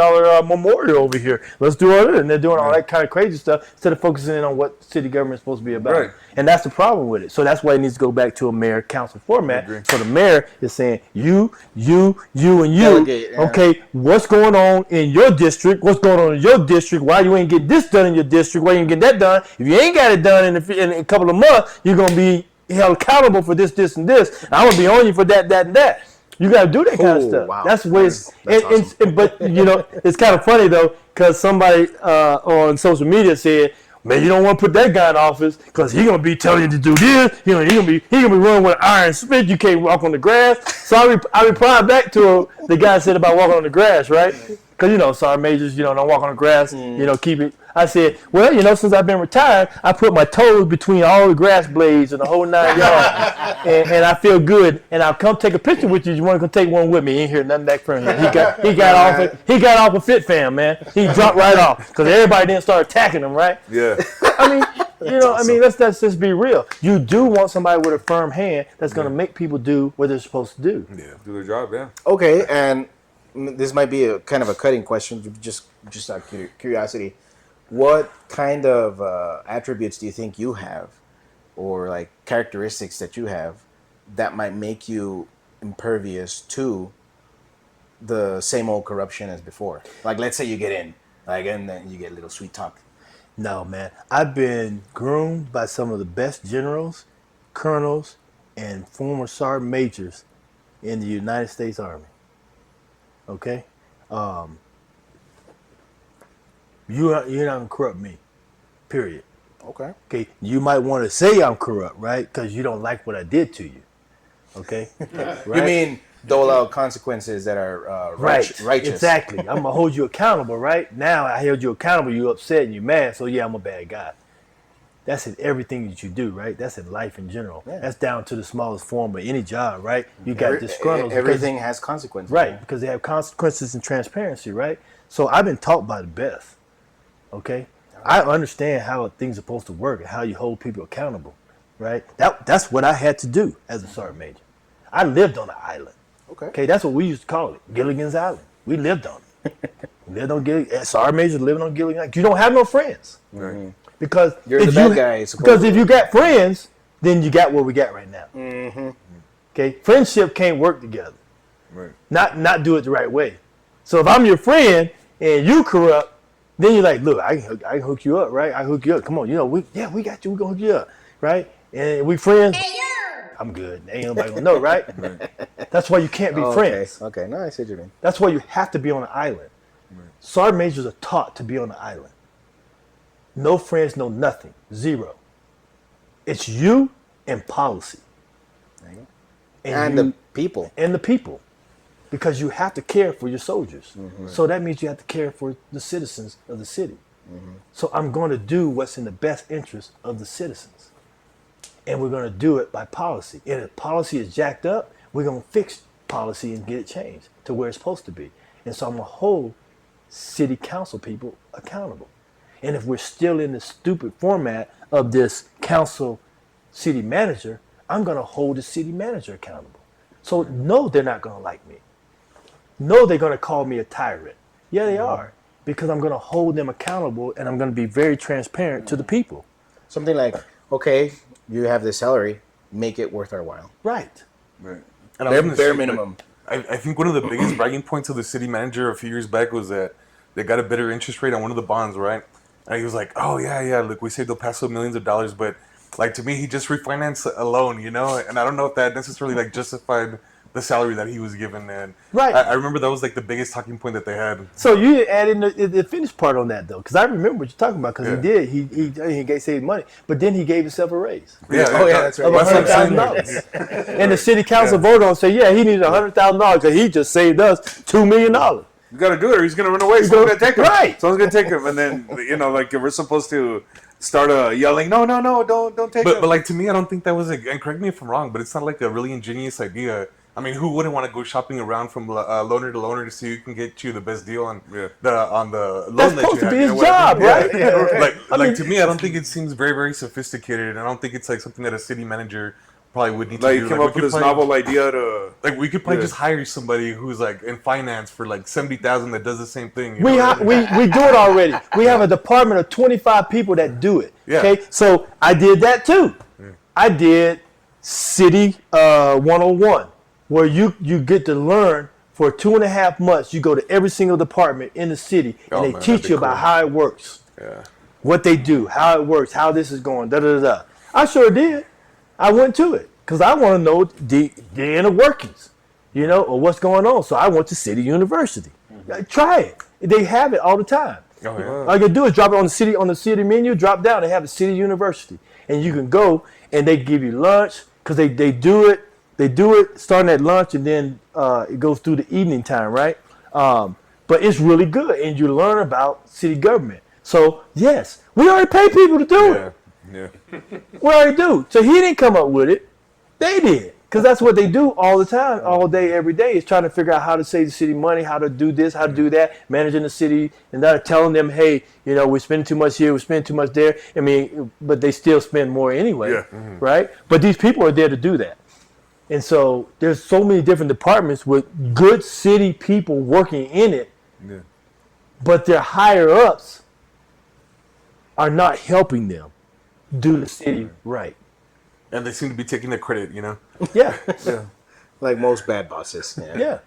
memorial over here. Let's do all that, and they're doing all that kind of crazy stuff instead of focusing in on what city government is supposed to be about. Right. And that's the problem with it. So that's why it needs to go back to a mayor council format. So the mayor is saying you, and you. Delegate, yeah. Okay, what's going on in your district? What's going on in your district? Why you ain't get this done in your district? Why you ain't get that done? If you ain't got it done in a couple of months, you're gonna be held accountable for this, and this. And I'm gonna be on you for that, and that. You gotta do that kind of stuff. Wow. That's the way it's. Awesome. But you know, it's kind of funny though, because somebody on social media said, "Man, you don't want to put that guy in office because he's gonna be telling you to do this. You know, he gonna be running with an iron spit. You can't walk on the grass." So I replied back to the guy said about walking on the grass, right? Because, you know, sergeant majors, you know, don't walk on the grass, you know, keep it. I said, well, you know, since I've been retired, I put my toes between all the grass blades and the whole 9 yards, and I feel good. And I'll come take a picture with you. You want to come take one with me? He ain't hear nothing back from him. He got off a fit fam, man. He dropped right off because everybody didn't start attacking him, right? Yeah. I mean, you know, awesome. I mean, let's just be real. You do want somebody with a firm hand that's going to make people do what they're supposed to do. Yeah, do their job, yeah. Okay, and this might be a kind of a cutting question, just out of curiosity. What kind of attributes do you think you have, or like characteristics that you have, that might make you impervious to the same old corruption as before? Like, let's say you get in, like, and then you get a little sweet talk. No, man. I've been groomed by some of the best generals, colonels, and former sergeant majors in the United States Army. Okay? You're not going to corrupt me, period. Okay. Okay? You might want to say I'm corrupt, right? Because you don't like what I did to you. Okay? Right? You mean dole out consequences that are righteous? Exactly. I'm going to hold you accountable, right? Now I held you accountable, you're upset and you're mad, so yeah, I'm a bad guy. That's in everything that you do, right? That's in life in general. Yeah. That's down to the smallest form of any job, right? You got disgruntled. Everything has consequences. Right, man. because they have consequences and transparency, right? So I've been taught by the best, okay? I understand how things are supposed to work and how you hold people accountable, right? That's what I had to do as a sergeant major. I lived on an island. Okay, that's what we used to call it, Gilligan's Island. We lived on it. We lived on Gilligan. Sergeant majors living on Gilligan's Island. You don't have no friends. Mm-hmm. Because you're the bad guy. Because if you got friends, then you got what we got right now. Mm-hmm. Okay, friendship can't work together. Right. Not do it the right way. So if I'm your friend and you corrupt, then you're like, look, I can hook you up, right? I hook you up. Come on, you know, we got you. We gonna hook you up, right? And we friends. I'm good. Ain't nobody gonna know, right? That's why you can't be friends. Okay, no, I see what you mean. That's why you have to be on an island. Right. Sergeant majors are taught to be on an island. No friends, no nothing. Zero. It's you and policy. There you go. And the people. And the people. Because you have to care for your soldiers. Mm-hmm. So that means you have to care for the citizens of the city. Mm-hmm. So I'm going to do what's in the best interest of the citizens. And we're going to do it by policy. And if policy is jacked up, we're going to fix policy and get it changed to where it's supposed to be. And so I'm going to hold city council people accountable. And if we're still in the stupid format of this council city manager, I'm going to hold the city manager accountable. So no, they're not going to like me. No, they're going to call me a tyrant. Yeah, they are. Because I'm going to hold them accountable and I'm going to be very transparent to the people. Something like, okay, you have this salary, make it worth our while. Right. Right. And bare minimum. I think one of the biggest bragging points of the city manager a few years back was that they got a better interest rate on one of the bonds, right? And he was like, oh, yeah, look, we saved El Paso millions of dollars, but, like, to me, he just refinanced a loan, you know? And I don't know if that necessarily, like, justified the salary that he was given. And Right. I remember that was like the biggest talking point that they had. So you didn't add in the finish part on that though, because I remember what you're talking about. Because Yeah. he did, he gave saved money, but then he gave himself a raise Oh yeah, that's of right. $100,000, and the city council voted on, say, yeah, he needed $100,000 because he just saved us $2 million. You got to do it, or he's gonna run away. Someone's gonna take him. Right. Someone's gonna take him, and then like we're supposed to start yelling, no, don't take him. But like to me, I don't think that was and correct me if I'm wrong, but it's not like a really ingenious idea. I mean, who wouldn't want to go shopping around from loaner to loaner to see who can get you the best deal on the loan That's that supposed you to have? be You his know what I job, mean? right? Like to me, I don't think it seems very, very sophisticated, and I don't think it's like something that a city manager probably would need like to do. came Like, up with this novel idea to Like we could probably just hire somebody who's like in finance for like 70,000 that does the same thing. You We know? we do it already. We have a department of 25 people that do it. Yeah. Okay, so I did that too. I did City 101, where you get to learn for 2.5 months. You go to every single department in the city, and Oh, they man, teach that'd be you about cool. how it works, Yeah. what they do, how it works, how this is going. Da da da da. I sure did. I went to it because I want to know the inner workings, or what's going on. So I went to City University. Try it. They have it all the time. Oh, yeah. All you can do is drop it on the city menu, drop down, they have a City University. And you can go and they give you lunch because they do it starting at lunch and then it goes through the evening time, right? But it's really good and you learn about city government. So yes, we already pay people to do it. Yeah. We already do. So he didn't come up with it. They did. Because that's what they do all the time, all day, every day, is trying to figure out how to save the city money, how to do this, how to do that, managing the city, and they're telling them, hey, we're spending too much here, we're spending too much there. I mean, but they still spend more anyway, Yeah. right? But these people are there to do that. And so there's so many different departments with good city people working in it, but their higher ups are not helping them do the city right. And they seem to be taking the credit, Yeah, Like most bad bosses. yeah.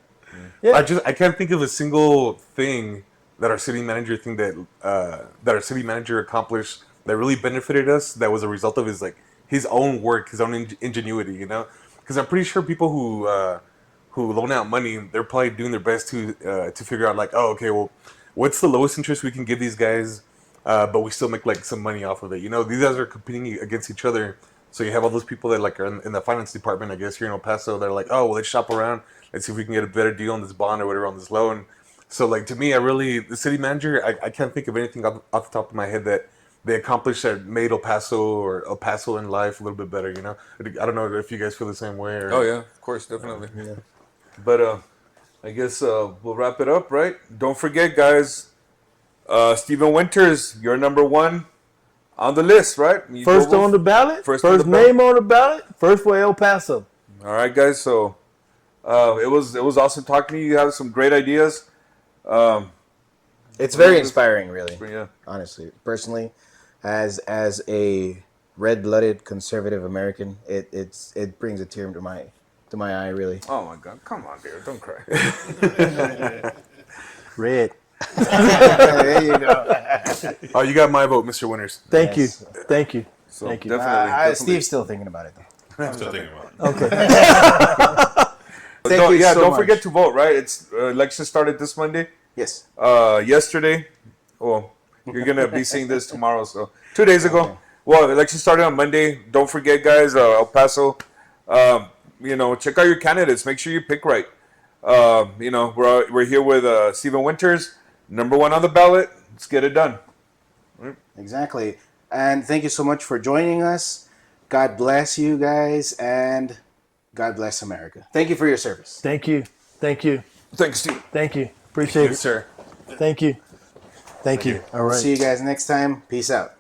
Yeah. I can't think of a single thing that our city manager accomplished that really benefited us. That was a result of his own work, his own ingenuity. Because I'm pretty sure people who loan out money, they're probably doing their best to figure out like, oh, okay, well, what's the lowest interest we can give these guys, but we still make like some money off of it. These guys are competing against each other. So you have all those people that like are in the finance department, I guess, here in El Paso. They're like, oh, well, let's shop around. Let's see if we can get a better deal on this bond or whatever on this loan. So like to me, the city manager, I can't think of anything off the top of my head that they accomplished that made El Paso in life a little bit better. I don't know if you guys feel the same way. Or, Oh yeah, of course, definitely. Yeah. But I guess we'll wrap it up, right? Don't forget, guys. Stephen Winters, you're number one on the list, right? You First go on the ballot, First first on the name on the ballot, first for El Paso. All right, guys. So it was awesome talking to you. You have some great ideas. It's very inspiring, really. Yeah. Honestly, personally, as a red-blooded conservative American, it brings a tear to my eye, really. Oh my God! Come on, dear. Don't cry. Red. There you go. Oh, you got my vote, Mr. Winters. Thank Yes. you. Thank you. So Thank you. definitely. Steve's still thinking about it, though. I'm still thinking about it. Okay. Thank you so don't much. forget to vote. Right? It's election started this Monday. Yes. Yesterday. Well, you're gonna be seeing this tomorrow. So 2 days ago. Okay. Well, election started on Monday. Don't forget, guys. El Paso. Check out your candidates. Make sure you pick right. We're here with Stephen Winters, number one on the ballot. Let's get it done. Exactly. And thank you so much for joining us. God bless you guys, and God bless America. Thank you for your service. Thank you. Thank you. Thanks, Steve. Thank you. Appreciate it. Yes, sir. Thank you. Thank you. All right. See you guys next time. Peace out.